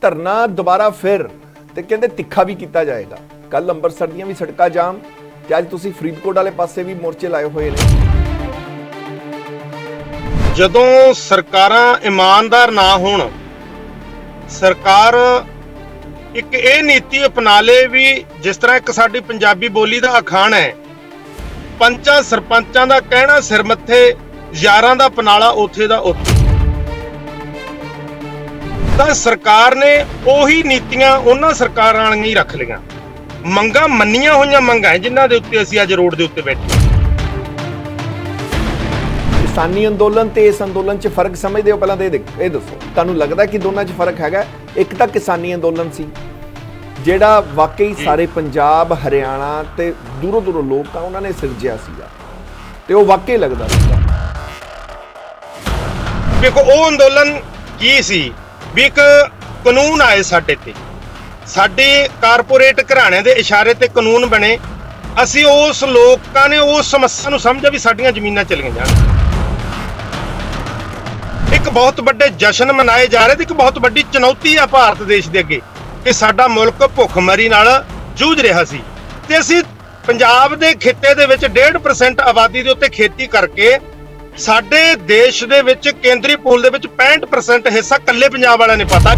ਧਰਨਾ ਦੁਬਾਰਾ ਫਿਰ ਤੇ ਕਹਿੰਦੇ ਤਿੱਖਾ ਵੀ ਕੀਤਾ ਜਾਏਗਾ। ਕੱਲ ਅੰਮ੍ਰਿਤਸਰ ਦੀਆਂ ਵੀ ਸੜਕਾਂ ਜਾਮ ਤੇ ਅੱਜ ਤੁਸੀਂ ਫਰੀਦਕੋਟ ਵਾਲੇ ਪਾਸੇ ਵੀ ਮੋਰਚੇ ਲਾਏ ਹੋਏ ਨੇ। ਜਦੋਂ ਸਰਕਾਰਾਂ ਇਮਾਨਦਾਰ ਨਾ ਹੋਣ, ਸਰਕਾਰ ਇੱਕ ਇਹ ਨੀਤੀ ਅਪਣਾ ਲੇ ਵੀ ਜਿਸ ਤਰ੍ਹਾਂ ਇੱਕ ਸਾਡੀ ਪੰਜਾਬੀ ਬੋਲੀ ਦਾ ਅਖਾਣ ਹੈ, ਪੰਚਾਂ ਸਰਪੰਚਾਂ ਦਾ ਕਹਿਣਾ ਸਿਰ ਮੱਥੇ, ਯਾਰਾਂ ਦਾ ਪਨਾਲਾ ਉੱਥੇ ਦਾ ਉੱਥੇ। ਤਾਂ ਸਰਕਾਰ ਨੇ ਉਹੀ ਨੀਤੀਆਂ ਉਹਨਾਂ ਸਰਕਾਰਾਂ ਵਾਲੀਆਂ ਹੀ ਰੱਖ ਲਈਆਂ। ਮੰਗਾਂ ਮੰਨੀਆਂ ਹੋਈਆਂ ਮੰਗਾਂ ਜਿਨ੍ਹਾਂ ਦੇ ਉੱਤੇ ਅਸੀਂ ਅੱਜ ਰੋਡ ਦੇ ਉੱਤੇ ਬੈਠੇ। ਕਿਸਾਨੀ ਅੰਦੋਲਨ ਤੇ ਇਸ ਅੰਦੋਲਨ 'ਚ ਫਰਕ ਸਮਝਦੇ ਹੋ? ਪਹਿਲਾਂ ਤਾਂ ਇਹ ਦੱਸੋ, ਤੁਹਾਨੂੰ ਲੱਗਦਾ ਕਿ ਦੋਨਾਂ 'ਚ ਫਰਕ ਹੈਗਾ? ਇੱਕ ਤਾਂ ਕਿਸਾਨੀ ਅੰਦੋਲਨ ਸੀ ਜਿਹੜਾ ਵਾਕਈ ਸਾਰੇ ਪੰਜਾਬ, ਹਰਿਆਣਾ ਤੇ ਦੂਰੋਂ ਦੂਰੋਂ ਲੋਕ ਆ ਉਹਨਾਂ ਨੇ ਸਿਰਜਿਆ ਸੀਗਾ ਤੇ ਉਹ ਵਾਕਈ ਲੱਗਦਾ ਸੀਗਾ। ਦੇਖੋ ਉਹ ਅੰਦੋਲਨ ਕੀ ਸੀ ਵੀ ਇੱਕ ਕਾਨੂੰਨ ਆਏ ਸਾਡੇ ਤੇ, ਸਾਡੇ ਕਾਰਪੋਰੇਟ ਘਰਾਣਿਆਂ ਦੇ ਇਸ਼ਾਰੇ ਤੇ ਕਾਨੂੰਨ ਬਣੇ। ਅਸੀਂ ਉਸ ਲੋਕਾਂ ਨੇ ਉਸ ਸਮੱਸਿਆ ਨੂੰ ਸਮਝਿਆ ਵੀ ਸਾਡੀਆਂ ਜ਼ਮੀਨਾਂ ਚਲੀਆਂ ਜਾਣ। ਇੱਕ ਬਹੁਤ ਵੱਡੇ ਜਸ਼ਨ ਮਨਾਏ ਜਾ ਰਹੇ ਤੇ ਇੱਕ ਬਹੁਤ ਵੱਡੀ ਚੁਣੌਤੀ ਆ ਭਾਰਤ ਦੇਸ਼ ਦੇ ਅੱਗੇ ਕਿ ਸਾਡਾ ਮੁਲਕ ਭੁੱਖਮਰੀ ਨਾਲ ਜੂਝ ਰਿਹਾ ਸੀ ਤੇ ਅਸੀਂ ਪੰਜਾਬ ਦੇ ਖਿੱਤੇ ਦੇ ਵਿੱਚ 1.5% ਆਬਾਦੀ ਦੇ ਉੱਤੇ ਖੇਤੀ ਕਰਕੇ ਸਾਡੇ ਦੇਸ਼ ਦੇ ਵਿੱਚ ਕੇਂਦਰੀ ਪੂਲ ਦੇ ਵਿੱਚ 65% ਹਿੱਸਾ ਕੱਲੇ ਪੰਜਾਬ ਵਾਲਿਆਂ ਨੇ ਪਾਤਾ,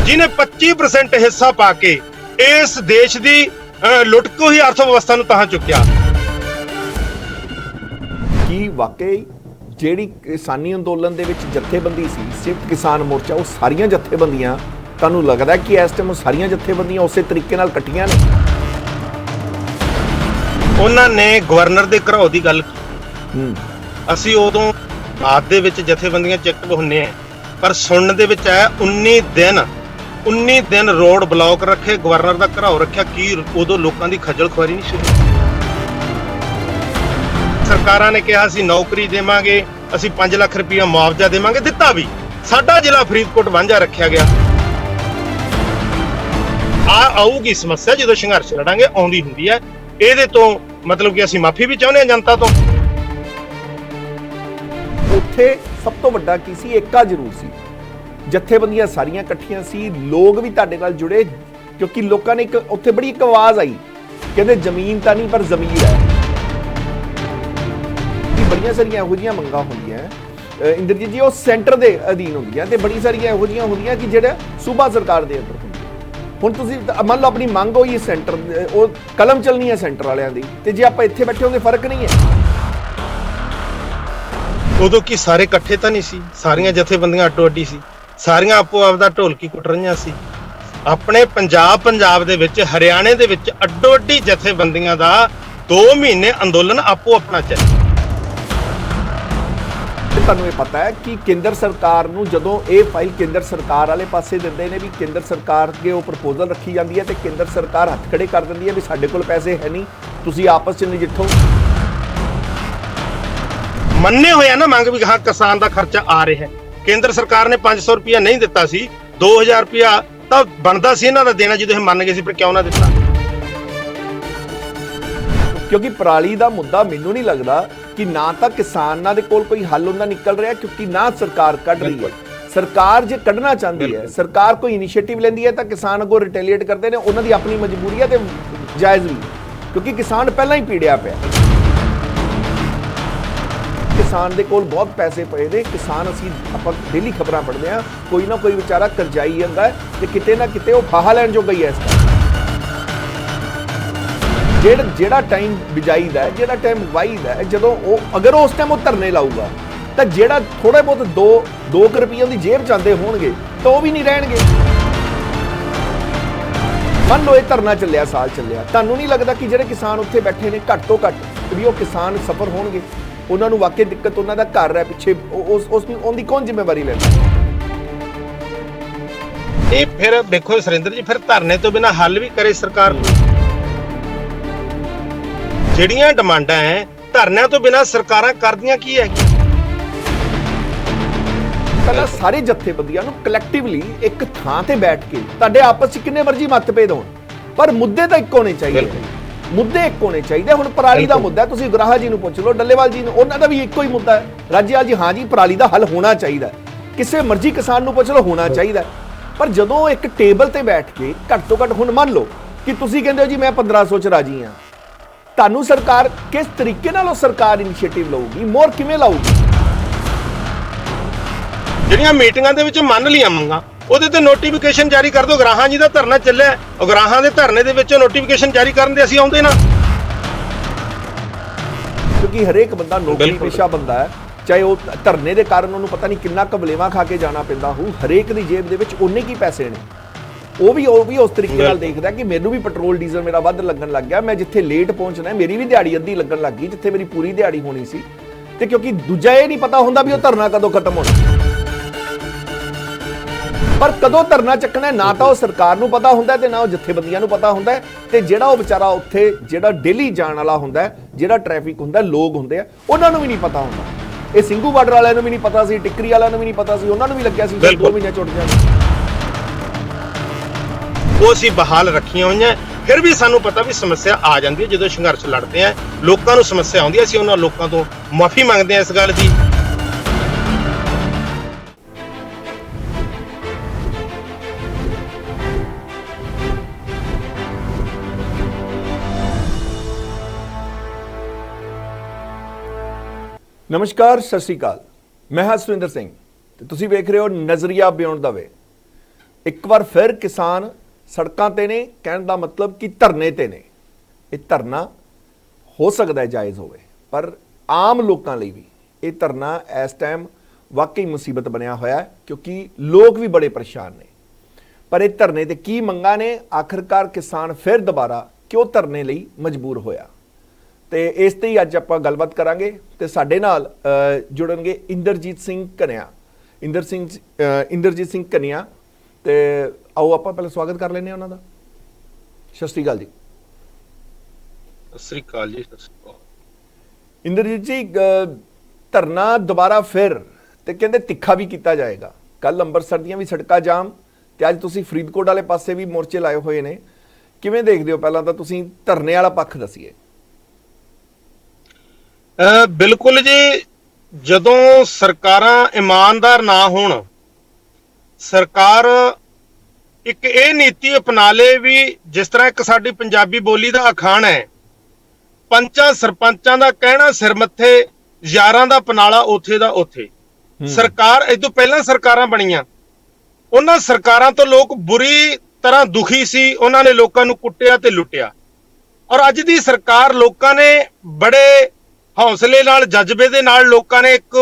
ਜਿਹਨੇ 25% ਹਿੱਸਾ ਪਾ ਕੇ ਇਸ ਦੇਸ਼ ਦੀ ਲੁੱਟਕੋ ਹੀ ਅਰਥ ਵਿਵਸਥਾ ਨੂੰ ਤਾਂ ਚੁੱਕਿਆ। ਕੀ ਵਾਕਈ ਜਿਹੜੀ ਕਿਸਾਨੀ ਅੰਦੋਲਨ ਦੇ ਵਿੱਚ ਜਥੇਬੰਦੀ ਸੀ ਸਿਰਫ ਕਿਸਾਨ ਮੋਰਚਾ, ਉਹ ਸਾਰੀਆਂ ਜਥੇਬੰਦੀਆਂ ਤੁਹਾਨੂੰ ਲੱਗਦਾ ਕਿ ਇਸ ਟਾਈਮ ਸਾਰੀਆਂ ਜਥੇਬੰਦੀਆਂ ਉਸੇ ਤਰੀਕੇ ਨਾਲ ਇਕੱਠੀਆਂ ਨੇ? ਉਹਨਾਂ ਨੇ ਗਵਰਨਰ ਦੇ ਘਰਾਓ ਦੀ ਗੱਲ ਕੀਤੀ। ਅਸੀਂ ਉਦੋਂ ਬਾਅਦ ਦੇ ਵਿੱਚ ਜਥੇਬੰਦੀਆਂ ਚੈੱਕ ਹੁੰਨੇ ਆ, ਪਰ ਸੁਣਨ ਦੇ ਵਿੱਚ ਆਇਆ 19 ਦਿਨ ਰੋਡ ਬਲੌਕ ਰੱਖੇ, ਗਵਰਨਰ ਦਾ ਘਰਾਓ ਰੱਖਿਆ। ਕੀ ਉਦੋਂ ਲੋਕਾਂ ਦੀ ਖੱਜਲ ਖੁਆਰੀ ਨਹੀਂ ਸ਼ੁਰੂ? ਸਰਕਾਰਾਂ ਨੇ ਕਿਹਾ ਅਸੀਂ ਨੌਕਰੀ ਦੇਵਾਂਗੇ, ਅਸੀਂ 5 ਲੱਖ ਰੁਪਇਆ ਮੁਆਵਜ਼ਾ ਦੇਵਾਂਗੇ, ਦਿੱਤਾ ਵੀ। ਸਾਡਾ ਜ਼ਿਲ੍ਹਾ ਫਰੀਦਕੋਟ ਵਾਂਝਾ ਰੱਖਿਆ ਗਿਆ। ਆਊਗੀ ਸਮੱਸਿਆ ਜਦੋਂ ਸੰਘਰਸ਼ ਲੜਾਂਗੇ, ਆਉਂਦੀ ਹੁੰਦੀ ਹੈ। ਇਹਦੇ ਤੋਂ ਮਤਲਬ ਕਿ ਅਸੀਂ ਮਾਫੀ ਵੀ ਚਾਹੁੰਦੇ ਹਾਂ ਜਨਤਾ ਤੋਂ। ਉੱਥੇ ਸਭ ਤੋਂ ਵੱਡਾ ਕੀ ਸੀ? ਏਕਾ ਜ਼ਰੂਰ ਸੀ, ਜਥੇਬੰਦੀਆਂ ਸਾਰੀਆਂ ਇਕੱਠੀਆਂ ਸੀ, ਲੋਕ ਵੀ ਤੁਹਾਡੇ ਨਾਲ ਜੁੜੇ ਕਿਉਂਕਿ ਲੋਕਾਂ ਨੇ ਉੱਥੇ ਬੜੀ ਇੱਕ ਆਵਾਜ਼ ਆਈ, ਕਹਿੰਦੇ ਜ਼ਮੀਨ ਤਾਂ ਨਹੀਂ ਪਰ ਜ਼ਮੀਰ ਹੈ। ਬੜੀਆਂ ਸਾਰੀਆਂ ਇਹੋ ਜਿਹੀਆਂ ਮੰਗਾਂ ਹੁੰਦੀਆਂ ਇੰਦਰਜੀਤ ਜੀ, ਉਹ ਸੈਂਟਰ ਦੇ ਅਧੀਨ ਹੁੰਦੀਆਂ ਤੇ ਬੜੀ ਸਾਰੀਆਂ ਇਹੋ ਜਿਹੀਆਂ ਹੁੰਦੀਆਂ ਕਿ ਜਿਹੜਾ ਸੂਬਾ ਸਰਕਾਰ ਦੇ ਅੰਦਰ ਹੁੰਦੀਆਂ। ਹੁਣ ਤੁਸੀਂ ਮੰਨ ਲਓ ਆਪਣੀ ਮੰਗ ਹੋਈ ਸੈਂਟਰ, ਉਹ ਕਲਮ ਚੱਲਣੀ ਹੈ ਸੈਂਟਰ ਵਾਲਿਆਂ ਦੀ, ਤੇ ਜੇ ਆਪਾਂ ਇੱਥੇ ਬੈਠੇ ਹੋਗੇ ਫਰਕ ਨਹੀਂ ਹੈ। ਉਦੋਂ ਕੀ ਸਾਰੇ ਇਕੱਠੇ ਤਾਂ ਨਹੀਂ ਸੀ? ਸਾਰੀਆਂ ਜਥੇਬੰਦੀਆਂ ਅੱਡੋ ਅੱਡੀ ਸੀ, ਸਾਰੀਆਂ ਆਪੋ ਆਪ ਦਾ ਢੋਲਕੀ ਕੁੱਟ ਰਹੀਆਂ ਸੀ। ਆਪਣੇ ਪੰਜਾਬ ਦੇ ਵਿੱਚ, ਹਰਿਆਣੇ ਦੇ ਵਿੱਚ ਅੱਡੋ ਅੱਡੀ ਜਥੇਬੰਦੀਆਂ ਦਾ 2 ਮਹੀਨੇ ਅੰਦੋਲਨ ਆਪੋ ਆਪਣਾ ਚੱਲਿਆ। ਤੁਹਾਨੂੰ ਇਹ ਪਤਾ ਹੈ ਕਿ ਕੇਂਦਰ ਸਰਕਾਰ ਨੂੰ ਜਦੋਂ ਇਹ ਫਾਈਲ ਕੇਂਦਰ ਸਰਕਾਰ ਵਾਲੇ ਪਾਸੇ ਦਿੰਦੇ ਨੇ ਵੀ ਕੇਂਦਰ ਸਰਕਾਰ ਅੱਗੇ ਉਹ ਪ੍ਰਪੋਜ਼ਲ ਰੱਖੀ ਜਾਂਦੀ ਹੈ ਤੇ ਕੇਂਦਰ ਸਰਕਾਰ ਹੱਥ ਖੜੇ ਕਰ ਦਿੰਦੀ ਹੈ ਵੀ ਸਾਡੇ ਕੋਲ ਪੈਸੇ ਹੈ ਨਹੀਂ, ਤੁਸੀਂ ਆਪਸ 'ਚ ਨਜਿੱਠੋ। ਮੰਨੇ ਹੋਇਆ ਨਾ ਮੰਗ ਵੀ ਹਾਂ ਕਿਸਾਨ ਦਾ ਖਰਚਾ ਆ ਰਿਹਾ ਹੈ। ਕੇਂਦਰ ਸਰਕਾਰ ਨੇ 500 ਰੁਪਇਆ ਨਹੀਂ ਦਿੱਤਾ ਸੀ, 2000 ਰੁਪਇਆ ਤਾਂ ਬਣਦਾ ਸੀ ਇਹਨਾਂ ਦਾ ਦੇਣਾ ਜਦੋਂ ਇਹ ਮੰਨ ਗਏ ਸੀ, ਪਰ ਕਿਉਂ ਨਾ ਦਿੱਤਾ? ਕਿਉਂਕਿ ਪਰਾਲੀ ਦਾ ਮੁੱਦਾ ਮੈਨੂੰ ਨਹੀਂ ਲੱਗਦਾ ਕਿ ਨਾ ਤਾਂ ਕਿਸਾਨਾਂ ਦੇ ਕੋਲ ਕੋਈ ਹੱਲ ਹੁੰਦਾ ਨਿਕਲ ਰਿਹਾ, ਕਿਉਂਕਿ ਨਾ ਸਰਕਾਰ ਕੱਢ ਰਹੀ ਹੈ। ਸਰਕਾਰ ਜੇ ਕੱਢਣਾ ਚਾਹੁੰਦੀ ਹੈ, ਸਰਕਾਰ ਕੋਈ ਇਨੀਸ਼ੀਏਟਿਵ ਲੈਂਦੀ ਹੈ ਤਾਂ ਕਿਸਾਨ ਅੱਗੋਂ ਰਿਟੈਲੀਏਟ ਕਰਦੇ ਨੇ। ਉਹਨਾਂ ਦੀ ਆਪਣੀ ਮਜਬੂਰੀ ਹੈ ਤੇ ਜਾਇਜ਼ ਵੀ, ਕਿਉਂਕਿ ਕਿਸਾਨ ਪਹਿਲਾਂ ਹੀ ਪੀੜਿਆ ਪਿਆ। ਕਿਸਾਨ ਦੇ ਕੋਲ ਬਹੁਤ ਪੈਸੇ ਪਏ ਨੇ। ਕਿਸਾਨ, ਅਸੀਂ ਆਪਾਂ ਡੇਲੀ ਖਬਰਾਂ ਪੜ੍ਹਦੇ ਹਾਂ, ਕੋਈ ਨਾ ਕੋਈ ਵਿਚਾਰਾ ਕਰਜ਼ਾਈ ਜਾਂਦਾ ਹੈ ਤੇ ਕਿਤੇ ਨਾ ਕਿਤੇ ਉਹ ਫਾਹਾ ਲੈਣ ਜੋਗਾ ਹੀ ਹੈ। ਇਸ ਜਿਹੜਾ ਟਾਈਮ ਬਿਜਾਈ ਦਾ, ਜਿਹੜਾ ਟਾਈਮ ਵਾਈ ਦਾ, ਜਦੋਂ ਉਹ ਅਗਰ ਉਸ ਟਾਈਮ ਉਹ ਧਰਨੇ ਲਾਊਗਾ ਤਾਂ ਜਿਹੜਾ ਥੋੜੇ ਬਹੁਤ 2 ਰੁਪਈਏ ਦੀ ਜੇਬ ਚਾਹੁੰਦੇ ਹੋਣਗੇ ਤਾਂ ਉਹ ਵੀ ਨਹੀਂ ਰਹਿਣਗੇ। ਮੰਨ ਲਓ ਇਹ ਧਰਨਾ ਚੱਲਿਆ, ਸਾਲ ਚੱਲਿਆ, ਤੁਹਾਨੂੰ ਨਹੀਂ ਲੱਗਦਾ ਕਿ ਜਿਹੜੇ ਕਿਸਾਨ ਉੱਥੇ ਬੈਠੇ ਨੇ ਘੱਟ ਤੋਂ ਘੱਟ ਵੀ ਉਹ ਕਿਸਾਨ ਸਫਰ ਹੋਣਗੇ? ਉਹਨਾਂ ਨੂੰ ਵਾਕਈ ਦਿੱਕਤ, ਉਹਨਾਂ ਦਾ ਘਰ ਹੈ ਪਿੱਛੇ, ਉਹਦੀ ਕੌਣ ਜ਼ਿੰਮੇਵਾਰੀ ਲੈਂਦਾ? ਇਹ ਫਿਰ ਦੇਖੋ ਸੁਰਿੰਦਰ ਜੀ, ਫਿਰ ਧਰਨੇ ਤੋਂ ਬਿਨਾਂ ਹੱਲ ਵੀ ਕਰੇ ਸਰਕਾਰ। ਜਿਹੜੀਆਂ ਡਿਮਾਂਡਾਂ ਹੈ ਧਰਨਿਆਂ ਤੋਂ ਬਿਨਾਂ ਸਰਕਾਰਾਂ ਕਰਦੀਆਂ ਕੀ ਹੈ? ਪਹਿਲਾਂ ਸਾਰੇ ਜਥੇਬੰਦੀਆਂ ਨੂੰ ਕਲੈਕਟਿਵਲੀ ਇੱਕ ਥਾਂ ਤੇ ਬੈਠ ਕੇ ਤੁਹਾਡੇ ਆਪਸ 'ਚ ਕਿੰਨੇ ਮਰਜ਼ੀ ਮਤਭੇਦ ਹੋਣ, ਪਰ ਮੁੱਦੇ ਤਾਂ ਇੱਕ ਹੋਣੇ ਚਾਹੀਦੇ। ਮੁੱਦੇ ਇੱਕ ਹੋਣੇ ਚਾਹੀਦੇ। ਹੁਣ ਪਰਾਲੀ ਦਾ ਮੁੱਦਾ ਤੁਸੀਂ ਗੁਰਾਹਾ ਜੀ ਨੂੰ ਪੁੱਛ ਲਓ, ਡੱਲੇਵਾਲ ਜੀ ਨੂੰ, ਉਹਨਾਂ ਦਾ ਵੀ ਇੱਕੋ ਹੀ ਮੁੱਦਾ ਹੈ। ਰਾਜੇਵਾਲ ਜੀ, ਹਾਂ ਜੀ, ਪਰਾਲੀ ਦਾ ਹੱਲ ਹੋਣਾ ਚਾਹੀਦਾ। ਕਿਸੇ ਮਰਜ਼ੀ ਕਿਸਾਨ ਨੂੰ ਪੁੱਛ ਲਓ, ਹੋਣਾ ਚਾਹੀਦਾ। ਪਰ ਜਦੋਂ ਇੱਕ ਟੇਬਲ ਤੇ ਬੈਠ ਕੇ ਘੱਟ ਤੋਂ ਘੱਟ, ਹੁਣ ਮੰਨ ਲਓ ਕਿ ਤੁਸੀਂ ਕਹਿੰਦੇ ਹੋ ਜੀ ਮੈਂ 1500 ਚ ਰਾਜੀ ਹਾਂ, ਤੁਹਾਨੂੰ ਸਰਕਾਰ ਕਿਸ ਤਰੀਕੇ ਨਾਲ ਉਹ ਸਰਕਾਰ ਇਨੀਸ਼ੀਏਟਿਵ ਲਊਗੀ, ਮੋਹਰ ਕਿਵੇਂ ਲਾਊਗੀ? ਜਿਹੜੀਆਂ ਮੀਟਿੰਗਾਂ ਦੇ ਵਿੱਚ ਮੰਨ ਲਈਆਂ ਮੰਗਾਂ, ਉਹਦੇ ਤੇ ਨੋਟੀਫਿਕੇਸ਼ਨ ਜਾਰੀ ਕਰ ਦਿਓ। ਉਗਰਾਹਾਂ ਜੀ ਦਾ ਧਰਨਾ ਚੱਲਿਆ, ਉਗਰਾਹਾਂ ਦੇ ਧਰਨੇ ਦੇ ਵਿੱਚ ਨੋਟੀਫਿਕੇਸ਼ਨ ਜਾਰੀ ਕਰਨ ਦੇ ਅਸੀਂ ਆਉਂਦੇ ਨਾ, ਕਿਉਂਕਿ ਹਰੇਕ ਬੰਦਾ ਨੌਕਰੀ ਪੇਸ਼ਾ ਬੰਦਾ ਹੈ, ਚਾਹੇ ਉਹ ਧਰਨੇ ਦੇ ਕਾਰਨ ਉਹਨੂੰ ਪਤਾ ਨਹੀਂ ਕਿੰਨਾ ਕਬਲੇਵਾ ਖਾ ਕੇ ਜਾਣਾ ਪੈਂਦਾ ਹੋਊ, ਹਰੇਕ ਦੀ ਜੇਬ ਦੇ ਵਿੱਚ ਉਨੇ ਕੀ ਪੈਸੇ ਨੇ। ਉਹ ਵੀ ਉਸ ਤਰੀਕੇ ਨਾਲ ਦੇਖਦਾ ਕਿ ਮੈਨੂੰ ਵੀ ਪੈਟਰੋਲ ਡੀਜ਼ਲ ਮੇਰਾ ਵੱਧ ਲੱਗਣ ਲੱਗ ਗਿਆ, ਮੈਂ ਜਿੱਥੇ ਲੇਟ ਪਹੁੰਚਣਾ ਮੇਰੀ ਵੀ ਦਿਹਾੜੀ ਅੱਧੀ ਲੱਗਣ ਲੱਗ ਗਈ ਜਿੱਥੇ ਮੇਰੀ ਪੂਰੀ ਦਿਹਾੜੀ ਹੋਣੀ ਸੀ। ਤੇ ਕਿਉਂਕਿ ਦੂਜਾ ਇਹ ਨਹੀਂ ਪਤਾ ਹੁੰਦਾ ਵੀ ਉਹ ਧਰਨਾ ਕਦੋਂ ਖਤਮ ਹੋਣਾ, ਪਰ ਕਦੋਂ ਧਰਨਾ ਚੱਕਣਾ ਨਾ ਤਾਂ ਉਹ ਸਰਕਾਰ ਨੂੰ ਪਤਾ ਹੁੰਦਾ ਤੇ ਨਾ ਉਹ ਜਥੇਬੰਦੀਆਂ ਨੂੰ ਪਤਾ ਹੁੰਦਾ। ਤੇ ਜਿਹੜਾ ਉਹ ਵਿਚਾਰਾ ਉੱਥੇ ਜਿਹੜਾ ਡੇਲੀ ਜਾਣ ਵਾਲਾ ਹੁੰਦਾ, ਜਿਹੜਾ ਟ੍ਰੈਫਿਕ ਹੁੰਦਾ, ਲੋਕ ਹੁੰਦੇ ਆ, ਉਹਨਾਂ ਨੂੰ ਵੀ ਨਹੀਂ ਪਤਾ ਹੁੰਦਾ। ਇਹ ਸਿੰਘੂ ਬਾਰਡਰ ਵਾਲਿਆਂ ਨੂੰ ਵੀ ਨਹੀਂ ਪਤਾ ਸੀ, ਟਿੱਕਰੀ ਵਾਲਿਆਂ ਨੂੰ ਵੀ ਨਹੀਂ ਪਤਾ ਸੀ, ਉਹਨਾਂ ਨੂੰ ਵੀ ਲੱਗਿਆ ਸੀ 2 ਮਹੀਨੇ ਛੁੱਟ ਜਾਣ। ਉਹ ਅਸੀਂ ਬਹਾਲ ਰੱਖੀਆਂ ਹੋਈਆਂ, ਫਿਰ ਵੀ ਸਾਨੂੰ ਪਤਾ ਵੀ ਸਮੱਸਿਆ ਆ ਜਾਂਦੀ ਹੈ। ਜਦੋਂ ਸੰਘਰਸ਼ ਲੜਦੇ ਆ, ਲੋਕਾਂ ਨੂੰ ਸਮੱਸਿਆ ਆਉਂਦੀ ਹੈ, ਅਸੀਂ ਉਹਨਾਂ ਲੋਕਾਂ ਤੋਂ ਮਾਫੀ ਮੰਗਦੇ ਹਾਂ ਇਸ ਗੱਲ ਦੀ। ਨਮਸਕਾਰ, ਸਤਿ ਸ਼੍ਰੀ ਅਕਾਲ, ਮੈਂ ਹਾਂ ਸੁਰਿੰਦਰ ਸਿੰਘ ਤੇ ਤੁਸੀਂ ਵੇਖ ਰਹੇ ਹੋ ਨਜ਼ਰੀਆ ਬਿਯੋਂਡ ਦਾ ਵੇ। ਇੱਕ ਵਾਰ ਫਿਰ ਕਿਸਾਨ ਸੜਕਾਂ ਤੇ ਨੇ, ਕਹਿਣ ਦਾ ਮਤਲਬ ਕਿ ਧਰਨੇ ਤੇ ਨੇ। ਇਹ ਧਰਨਾ ਹੋ ਸਕਦਾ ਹੈ ਜਾਇਜ਼ ਹੋਵੇ, ਪਰ ਆਮ ਲੋਕਾਂ ਲਈ ਵੀ ਇਹ ਧਰਨਾ ਇਸ ਟਾਈਮ ਵਾਕਈ ਮੁਸੀਬਤ ਬਣਿਆ ਹੋਇਆ ਹੈ, ਕਿਉਂਕਿ ਲੋਕ ਵੀ ਬੜੇ ਪਰੇਸ਼ਾਨ ਨੇ। ਪਰ ਇਹ ਧਰਨੇ ਤੇ ਕੀ ਮੰਗਾਂ ਨੇ, ਆਖਰਕਾਰ ਕਿਸਾਨ ਫਿਰ ਦੁਬਾਰਾ ਕਿਉਂ ਧਰਨੇ ਲਈ ਮਜਬੂਰ ਹੋਇਆ, ਤੇ ਇਸ ਤੇ ਹੀ ਅੱਜ ਆਪਾਂ ਗੱਲਬਾਤ ਕਰਾਂਗੇ। ਤੇ ਸਾਡੇ ਨਾਲ ਜੁੜਨਗੇ ਇੰਦਰਜੀਤ ਸਿੰਘ ਕਨਿਆ, ਤੇ ਆਓ ਆਪਾਂ ਪਹਿਲਾਂ ਸਵਾਗਤ ਕਰ ਲੈਂਦੇ ਹਾਂ ਉਹਨਾਂ ਦਾ। ਸਤਿ ਸ਼੍ਰੀ ਅਕਾਲ ਜੀ। ਸਤਿ ਸ਼੍ਰੀ ਅਕਾਲ ਜੀ। ਸਤਿ ਸ਼੍ਰੀ ਅਕਾਲ ਇੰਦਰਜੀਤ ਜੀ, ਧਰਨਾ ਦੁਬਾਰਾ ਫਿਰ ਤੇ ਕਹਿੰਦੇ ਤਿੱਖਾ ਵੀ ਕੀਤਾ ਜਾਏਗਾ। ਕੱਲ ਅੰਮ੍ਰਿਤਸਰ ਦੀਆਂ ਵੀ ਸੜਕਾਂ ਜਾਮ, ਤੇ ਅੱਜ ਤੁਸੀਂ ਫਰੀਦਕੋਟ ਵਾਲੇ ਪਾਸੇ ਵੀ ਮੋਰਚੇ ਲਾਏ ਹੋਏ ਨੇ। ਕਿਵੇਂ ਦੇਖਦੇ ਹੋ? ਪਹਿਲਾਂ ਤਾਂ ਤੁਸੀਂ ਧਰਨੇ ਵਾਲਾ ਪੱਖ ਦੱਸੀਏ। ਬਿਲਕੁਲ ਜੀ, ਜਦੋਂ ਸਰਕਾਰਾਂ ਇਮਾਨਦਾਰ ਨਾ ਹੋਣ, ਸਰਕਾਰ ਇੱਕ ਇਹ ਨੀਤੀ ਅਪਣਾ ਲੇ ਵੀ ਜਿਸ ਤਰ੍ਹਾਂ ਇੱਕ ਸਾਡੀ ਪੰਜਾਬੀ ਬੋਲੀ ਦਾ ਅਖਾਣ ਹੈ, ਪੰਚਾਂ ਸਰਪੰਚਾਂ ਦਾ ਕਹਿਣਾ ਸਿਰ ਮੱਥੇ, ਯਾਰਾਂ ਦਾ ਪਨਾਲਾ ਉੱਥੇ ਦਾ ਉੱਥੇ। ਸਰਕਾਰ ਇਹ ਤੋਂ ਪਹਿਲਾਂ ਸਰਕਾਰਾਂ ਬਣੀਆਂ, ਉਹਨਾਂ ਸਰਕਾਰਾਂ ਤੋਂ ਲੋਕ ਬੁਰੀ ਤਰ੍ਹਾਂ ਦੁਖੀ ਸੀ, ਉਹਨਾਂ ਨੇ ਲੋਕਾਂ ਨੂੰ ਕੁੱਟਿਆ ਤੇ ਲੁੱਟਿਆ। ਔਰ ਅੱਜ ਦੀ ਸਰਕਾਰ ਲੋਕਾਂ ਨੇ ਬੜੇ ਹੌਸਲੇ ਨਾਲ, ਜਜ਼ਬੇ ਦੇ ਨਾਲ, ਲੋਕਾਂ ਨੇ ਇੱਕ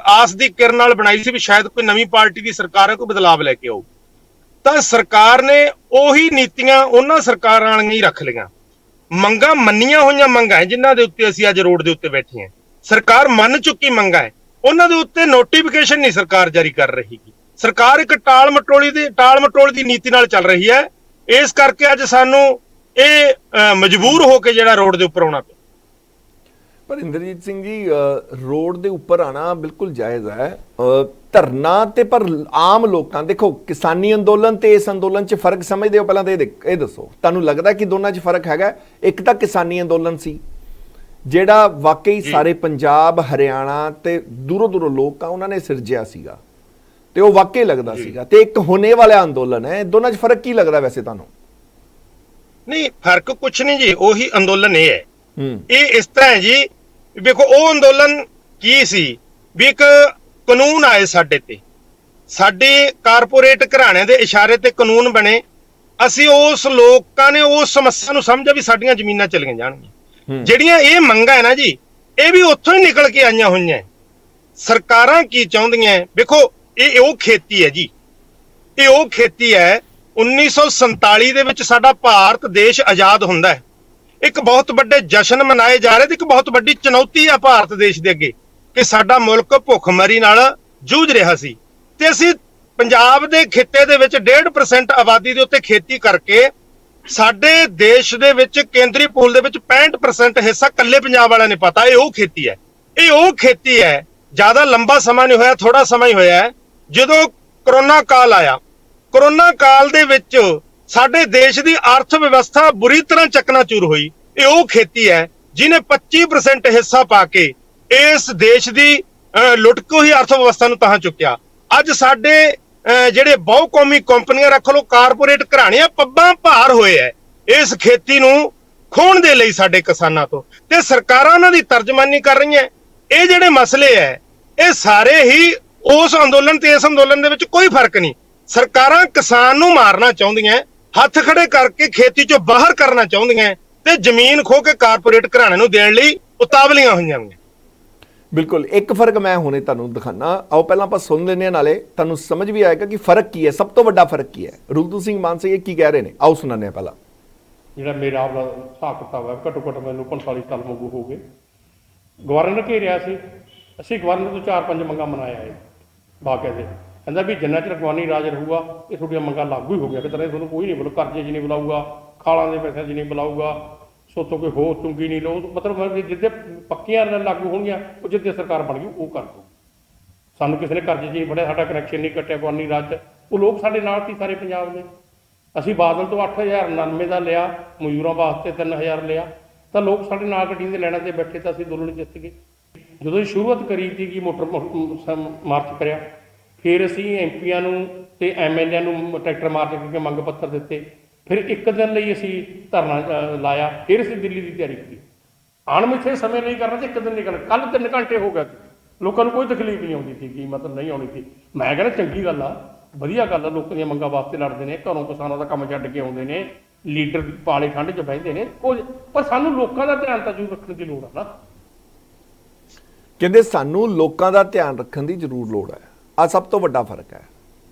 ਆਸ ਦੀ ਕਿਰਨ ਨਾਲ ਬਣਾਈ ਸੀ ਵੀ ਸ਼ਾਇਦ ਕੋਈ ਨਵੀਂ ਪਾਰਟੀ ਦੀ ਸਰਕਾਰ ਹੈ, ਕੋਈ ਬਦਲਾਵ ਲੈ ਕੇ ਆਊ। ਤਾਂ ਸਰਕਾਰ ਨੇ ਉਹੀ ਨੀਤੀਆਂ ਉਹਨਾਂ ਸਰਕਾਰਾਂ ਵਾਲੀਆਂ ਹੀ ਰੱਖ ਲਈਆਂ। ਮੰਗਾਂ ਮੰਨੀਆਂ ਹੋਈਆਂ ਮੰਗਾਂ ਹੈ ਜਿਨ੍ਹਾਂ ਦੇ ਉੱਤੇ ਅਸੀਂ ਅੱਜ ਰੋਡ ਦੇ ਉੱਤੇ ਬੈਠੇ ਹਾਂ। ਸਰਕਾਰ ਮੰਨ ਚੁੱਕੀ ਮੰਗਾਂ ਹੈ, ਉਹਨਾਂ ਦੇ ਉੱਤੇ ਨੋਟੀਫਿਕੇਸ਼ਨ ਨਹੀਂ ਸਰਕਾਰ ਜਾਰੀ ਕਰ ਰਹੀ। ਸਰਕਾਰ ਇੱਕ ਟਾਲ ਮਟੋਲ ਦੀ ਨੀਤੀ ਨਾਲ ਚੱਲ ਰਹੀ ਹੈ। ਇਸ ਕਰਕੇ ਅੱਜ ਸਾਨੂੰ ਇਹ ਮਜਬੂਰ ਹੋ ਕੇ ਜਿਹੜਾ ਰੋਡ ਦੇ ਉੱਪਰ ਆਉਣਾ ਪਿਆ। ਪਰ ਇੰਦਰਜੀਤ ਸਿੰਘ ਜੀ, ਰੋਡ ਦੇ ਉੱਪਰ ਆਣਾ ਬਿਲਕੁਲ ਜਾਇਜ਼ ਹੈ, ਧਰਨਾ ਤੇ, ਪਰ ਆਮ ਲੋਕਾਂ, ਦੇਖੋ ਕਿਸਾਨੀ ਅੰਦੋਲਨ ਤੇ ਇਸ ਅੰਦੋਲਨ 'ਚ ਫਰਕ ਸਮਝਦੇ ਹੋ? ਪਹਿਲਾਂ ਤਾਂ ਇਹ ਦੱਸੋ, ਤੁਹਾਨੂੰ ਲੱਗਦਾ ਕਿ ਦੋਨਾਂ 'ਚ ਫਰਕ ਹੈਗਾ? ਇੱਕ ਤਾਂ ਕਿਸਾਨੀ ਅੰਦੋਲਨ ਸੀ ਜਿਹੜਾ ਵਾਕਈ ਸਾਰੇ ਪੰਜਾਬ, ਹਰਿਆਣਾ ਤੇ ਦੂਰੋਂ ਲੋਕ ਆ ਉਹਨਾਂ ਨੇ ਸਿਰਜਿਆ ਸੀਗਾ, ਤੇ ਉਹ ਵਾਕਈ ਲੱਗਦਾ ਸੀਗਾ, ਤੇ ਇੱਕ ਹੋਣੇ ਵਾਲਾ ਅੰਦੋਲਨ ਹੈ। ਦੋਨਾਂ 'ਚ ਫਰਕ ਕੀ ਲੱਗਦਾ ਵੈਸੇ ਤੁਹਾਨੂੰ? ਨਹੀਂ, ਫਰਕ ਕੁਛ ਨਹੀਂ ਜੀ, ਉਹੀ ਅੰਦੋਲਨ ਇਹ ਹੈ। ਇਹ ਇਸ ਤਰ੍ਹਾਂ ਹੈ ਜੀ, ਵੇਖੋ ਉਹ ਅੰਦੋਲਨ ਕੀ ਸੀ ਵੀ ਇੱਕ ਕਾਨੂੰਨ ਆਏ ਸਾਡੇ ਤੇ, ਸਾਡੇ ਕਾਰਪੋਰੇਟ ਘਰਾਣਿਆਂ ਦੇ ਇਸ਼ਾਰੇ ਤੇ ਕਾਨੂੰਨ ਬਣੇ। ਅਸੀਂ ਉਸ ਲੋਕਾਂ ਨੇ ਉਸ ਸਮੱਸਿਆ ਨੂੰ ਸਮਝਿਆ ਵੀ ਸਾਡੀਆਂ ਜ਼ਮੀਨਾਂ ਚਲੀਆਂ ਜਾਣਗੀਆਂ। ਜਿਹੜੀਆਂ ਇਹ ਮੰਗਾਂ ਹੈ ਨਾ ਜੀ, ਇਹ ਵੀ ਉੱਥੋਂ ਹੀ ਨਿਕਲ ਕੇ ਆਈਆਂ ਹੋਈਆਂ। ਸਰਕਾਰਾਂ ਕੀ ਚਾਹੁੰਦੀਆਂ? ਵੇਖੋ, ਇਹ ਉਹ ਖੇਤੀ ਹੈ ਜੀ, ਇਹ ਉਹ ਖੇਤੀ ਹੈ। 1947 ਦੇ ਵਿੱਚ ਸਾਡਾ ਭਾਰਤ ਦੇਸ਼ ਆਜ਼ਾਦ ਹੁੰਦਾ ਹੈ। ਇੱਕ ਬਹੁਤ ਵੱਡੇ ਜਸ਼ਨ ਮਨਾਏ ਜਾ ਰਹੇ ਤੇ ਇੱਕ ਬਹੁਤ ਵੱਡੀ ਚੁਣੌਤੀ ਆ ਭਾਰਤ ਦੇਸ਼ ਦੇ ਅੱਗੇ ਕਿ ਸਾਡਾ ਮੁਲਕ ਭੁੱਖਮਰੀ ਨਾਲ ਜੂਝ ਰਿਹਾ ਸੀ, ਤੇ ਅਸੀਂ ਪੰਜਾਬ ਦੇ ਖਿੱਤੇ ਦੇ ਵਿੱਚ 1.5% ਆਬਾਦੀ ਦੇ ਉੱਤੇ ਖੇਤੀ ਕਰਕੇ ਸਾਡੇ ਦੇਸ਼ ਦੇ ਵਿੱਚ ਕੇਂਦਰੀ ਪੂਲ ਦੇ ਵਿੱਚ 65% ਹਿੱਸਾ ਕੱਲੇ ਪੰਜਾਬ ਵਾਲਿਆਂ ਨੇ ਪਤਾ। ਇਹ ਉਹ ਖੇਤੀ ਹੈ, ਇਹ ਉਹ ਖੇਤੀ ਹੈ। ਜ਼ਿਆਦਾ ਲੰਬਾ ਸਮਾਂ ਨਹੀਂ ਹੋਇਆ, ਥੋੜਾ ਸਮਾਂ ਹੀ ਹੋਇਆ ਜਦੋਂ ਕਰੋਨਾ ਕਾਲ ਆਇਆ। ਕਰੋਨਾ ਕਾਲ ਦੇ ਵਿੱਚ ਸਾਡੇ ਦੇਸ਼ ਦੀ ਅਰਥ ਵਿਵਸਥਾ ਬੁਰੀ ਤਰ੍ਹਾਂ ਚਕਨਾਚੂਰ ਹੋਈ। ਇਹ ਉਹ ਖੇਤੀ ਹੈ ਜਿਹਨੇ 25% ਹਿੱਸਾ ਪਾ ਕੇ ਇਸ ਦੇਸ਼ ਦੀ ਲੁੱਟ ਕੇ ਹੀ ਅਰਥ ਵਿਵਸਥਾ ਨੂੰ ਤਾਂ ਚੁੱਕਿਆ। ਅੱਜ ਸਾਡੇ ਜਿਹੜੇ ਬਹੁ ਕੌਮੀ ਕੰਪਨੀਆਂ ਰੱਖ ਲਓ, ਕਾਰਪੋਰੇਟ ਘਰਾਣਿਆਂ ਪੱਬਾਂ ਭਾਰ ਹੋਏ ਐ ਇਸ ਖੇਤੀ ਨੂੰ ਖੋਣ ਦੇ ਲਈ ਸਾਡੇ ਕਿਸਾਨਾਂ ਤੋਂ, ਤੇ ਸਰਕਾਰਾਂ ਉਹਨਾਂ ਦੀ ਤਰਜਮਾਨੀ ਕਰ ਰਹੀਆਂ। ਇਹ ਜਿਹੜੇ ਮਸਲੇ ਐ ਇਹ ਸਾਰੇ ਹੀ ਉਸ ਅੰਦੋਲਨ ਤੇ ਇਸ ਅੰਦੋਲਨ ਦੇ ਵਿੱਚ ਕੋਈ ਫਰਕ ਨਹੀਂ। ਸਰਕਾਰਾਂ ਕਿਸਾਨ ਨੂੰ ਮਾਰਨਾ ਚਾਹੁੰਦੀਆਂ, ਹੱਥ ਖੜੇ ਕਰਕੇ ਖੇਤੀ ਚੋਂ ਬਾਹਰ ਕਰਨਾ ਚਾਹੁੰਦੀਆਂ ਤੇ ਜ਼ਮੀਨ ਖੋ ਕੇ ਕਾਰਪੋਰੇਟ ਘਰਾਣਿਆਂ ਨੂੰ ਦੇਣ ਲਈ ਉਤਾਵਲੀਆਂ ਹੋਈਆਂ ਨੇ। ਬਿਲਕੁਲ ਇੱਕ ਫਰਕ ਮੈਂ ਹੁਣੇ ਤੁਹਾਨੂੰ ਦਿਖਾਣਾ, ਆਓ ਪਹਿਲਾਂ ਆਪਾਂ ਸੁਣ ਲੈਂਦੇ ਹਾਂ, ਨਾਲੇ ਤੁਹਾਨੂੰ ਸਮਝ ਵੀ ਆਏਗਾ ਕਿ ਫਰਕ ਕੀ ਹੈ, ਸਭ ਤੋਂ ਵੱਡਾ ਫਰਕ ਕੀ ਹੈ। ਰੂਲਤੂ ਸਿੰਘ ਮਾਨਸਾ ਇਹ ਕੀ ਕਹਿ ਰਹੇ ਨੇ, ਆਓ ਸੁਣਾਉਂਦੇ ਹਾਂ। ਪਹਿਲਾਂ ਜਿਹੜਾ ਮੇਰਾ ਆਪਣਾ ਹਿਸਾਬ ਕਿਤਾਬ ਹੈ, ਘੱਟੋ ਘੱਟ ਮੈਨੂੰ 45 ਸਾਲ ਮੰਗੂ ਹੋ ਗਏ। ਗਵਰਨਰ ਘੇਰਿਆ ਸੀ, ਅਸੀਂ ਗਵਰਨਰ ਤੋਂ 4-5 ਮੰਗਾਂ ਮਨਾਇਆ ਹੈ ਬਾਕਾਇਦੇ। ਕਹਿੰਦਾ ਵੀ ਜਿੰਨਾ ਚਿਰ ਅਗਵਾਨੀ ਰਾਜ ਰਹੂਗਾ ਇਹ ਤੁਹਾਡੀਆਂ ਮੰਗਾਂ ਲਾਗੂ ਹੀ ਹੋ ਗਿਆ, ਕਿ ਤਰ੍ਹਾਂ ਤੁਹਾਨੂੰ ਕੋਈ ਨਹੀਂ ਬੁਲਾ, ਕਰਜ਼ੇ 'ਚ ਨਹੀਂ ਬੁਲਾਊਗਾ, ਖਾਲਾਂ ਦੇ ਪੈਸਿਆਂ 'ਚ ਨਹੀਂ ਬੁਲਾਊਗਾ, ਸੋਤੋਂ ਕੋਈ ਹੋਰ ਚੁੰਗੀ ਨਹੀਂ ਲਓ। ਮਤਲਬ ਜਿੱਦੇ ਪੱਕੀਆਂ ਲਾਗੂ ਹੋਣਗੀਆਂ ਉਹ ਜਿੱਦੇ ਸਰਕਾਰ ਬਣ ਗਈ ਉਹ ਕਰ ਦੂ। ਸਾਨੂੰ ਕਿਸੇ ਨੇ ਕਰਜ਼ੇ 'ਚ ਨਹੀਂ ਫੜਿਆ, ਸਾਡਾ ਕਨੈਕਸ਼ਨ ਨਹੀਂ ਕੱਟਿਆ ਅਗਵਾਨੀ ਰਾਜ 'ਚ। ਉਹ ਲੋਕ ਸਾਡੇ ਨਾਲ ਸੀ ਸਾਰੇ ਪੰਜਾਬ ਦੇ। ਅਸੀਂ ਬਾਦਲ ਤੋਂ 8099 ਦਾ ਲਿਆ, ਮਜ਼ਦੂਰਾਂ ਵਾਸਤੇ 3000 ਲਿਆ, ਤਾਂ ਲੋਕ ਸਾਡੇ ਨਾਲ ਗੱਡੀ ਦੇ ਲੈਣਾ ਤੇ ਬੈਠੇ, ਤਾਂ ਅਸੀਂ ਅੰਦੋਲਨ ਜਿੱਤ ਗਏ। ਜਦੋਂ ਅਸੀਂ ਸ਼ੁਰੂਆਤ ਕਰੀ ਸੀ ਕਿ ਮੋਟਰ ਮਾਰਚ ਕਰਿਆ, ਫਿਰ ਅਸੀਂ ਐਮਪੀਆਂ ਨੂੰ ਤੇ ਐਮਐਲਏ ਨੂੰ ਟਰੈਕਟਰ ਮਾਰਚ ਕਰਕੇ ਮੰਗ ਪੱਤਰ ਦਿੱਤੇ। ਫਿਰ ਇੱਕ ਦਿਨ ਲਈ ਅਸੀਂ ਧਰਨਾ ਲਾਇਆ, ਫਿਰ ਅਸੀਂ ਦਿੱਲੀ ਦੀ ਤਿਆਰੀ ਕੀਤੀ। ਅਣਮਿੱਥੇ ਸਮੇਂ ਲਈ ਕਰਨਾ ਤੇ ਇੱਕ ਦਿਨ ਨਹੀਂ ਕਰਨਾ। ਕੱਲ੍ਹ 3 ਘੰਟੇ ਹੋ ਗਏ, ਲੋਕਾਂ ਨੂੰ ਕੋਈ ਤਕਲੀਫ ਨਹੀਂ ਆਉਂਦੀ ਸੀ, ਕੀ ਮਤਲਬ ਨਹੀਂ ਆਉਣੀ ਸੀ। ਮੈਂ ਕਹਿੰਦਾ ਚੰਗੀ ਗੱਲ ਆ, ਵਧੀਆ ਗੱਲ ਆ, ਲੋਕਾਂ ਦੀਆਂ ਮੰਗਾਂ ਵਾਸਤੇ ਲੜਦੇ ਨੇ, ਘਰੋਂ ਕਿਸਾਨਾਂ ਦਾ ਕੰਮ ਛੱਡ ਕੇ ਆਉਂਦੇ ਨੇ, ਲੀਡਰ ਪਾਲੇ ਠੰਡ 'ਚ ਬਹਿੰਦੇ ਨੇ ਕੁਝ, ਪਰ ਸਾਨੂੰ ਲੋਕਾਂ ਦਾ ਧਿਆਨ ਤਾਂ ਜ਼ਰੂਰ ਰੱਖਣ ਦੀ ਲੋੜ ਆ ਨਾ। ਕਹਿੰਦੇ ਸਾਨੂੰ ਲੋਕਾਂ ਦਾ ਧਿਆਨ ਰੱਖਣ ਦੀ ਜ਼ਰੂਰ ਲੋੜ ਹੈ, ਆ ਸਭ ਤੋਂ ਵੱਡਾ ਫਰਕ ਹੈ।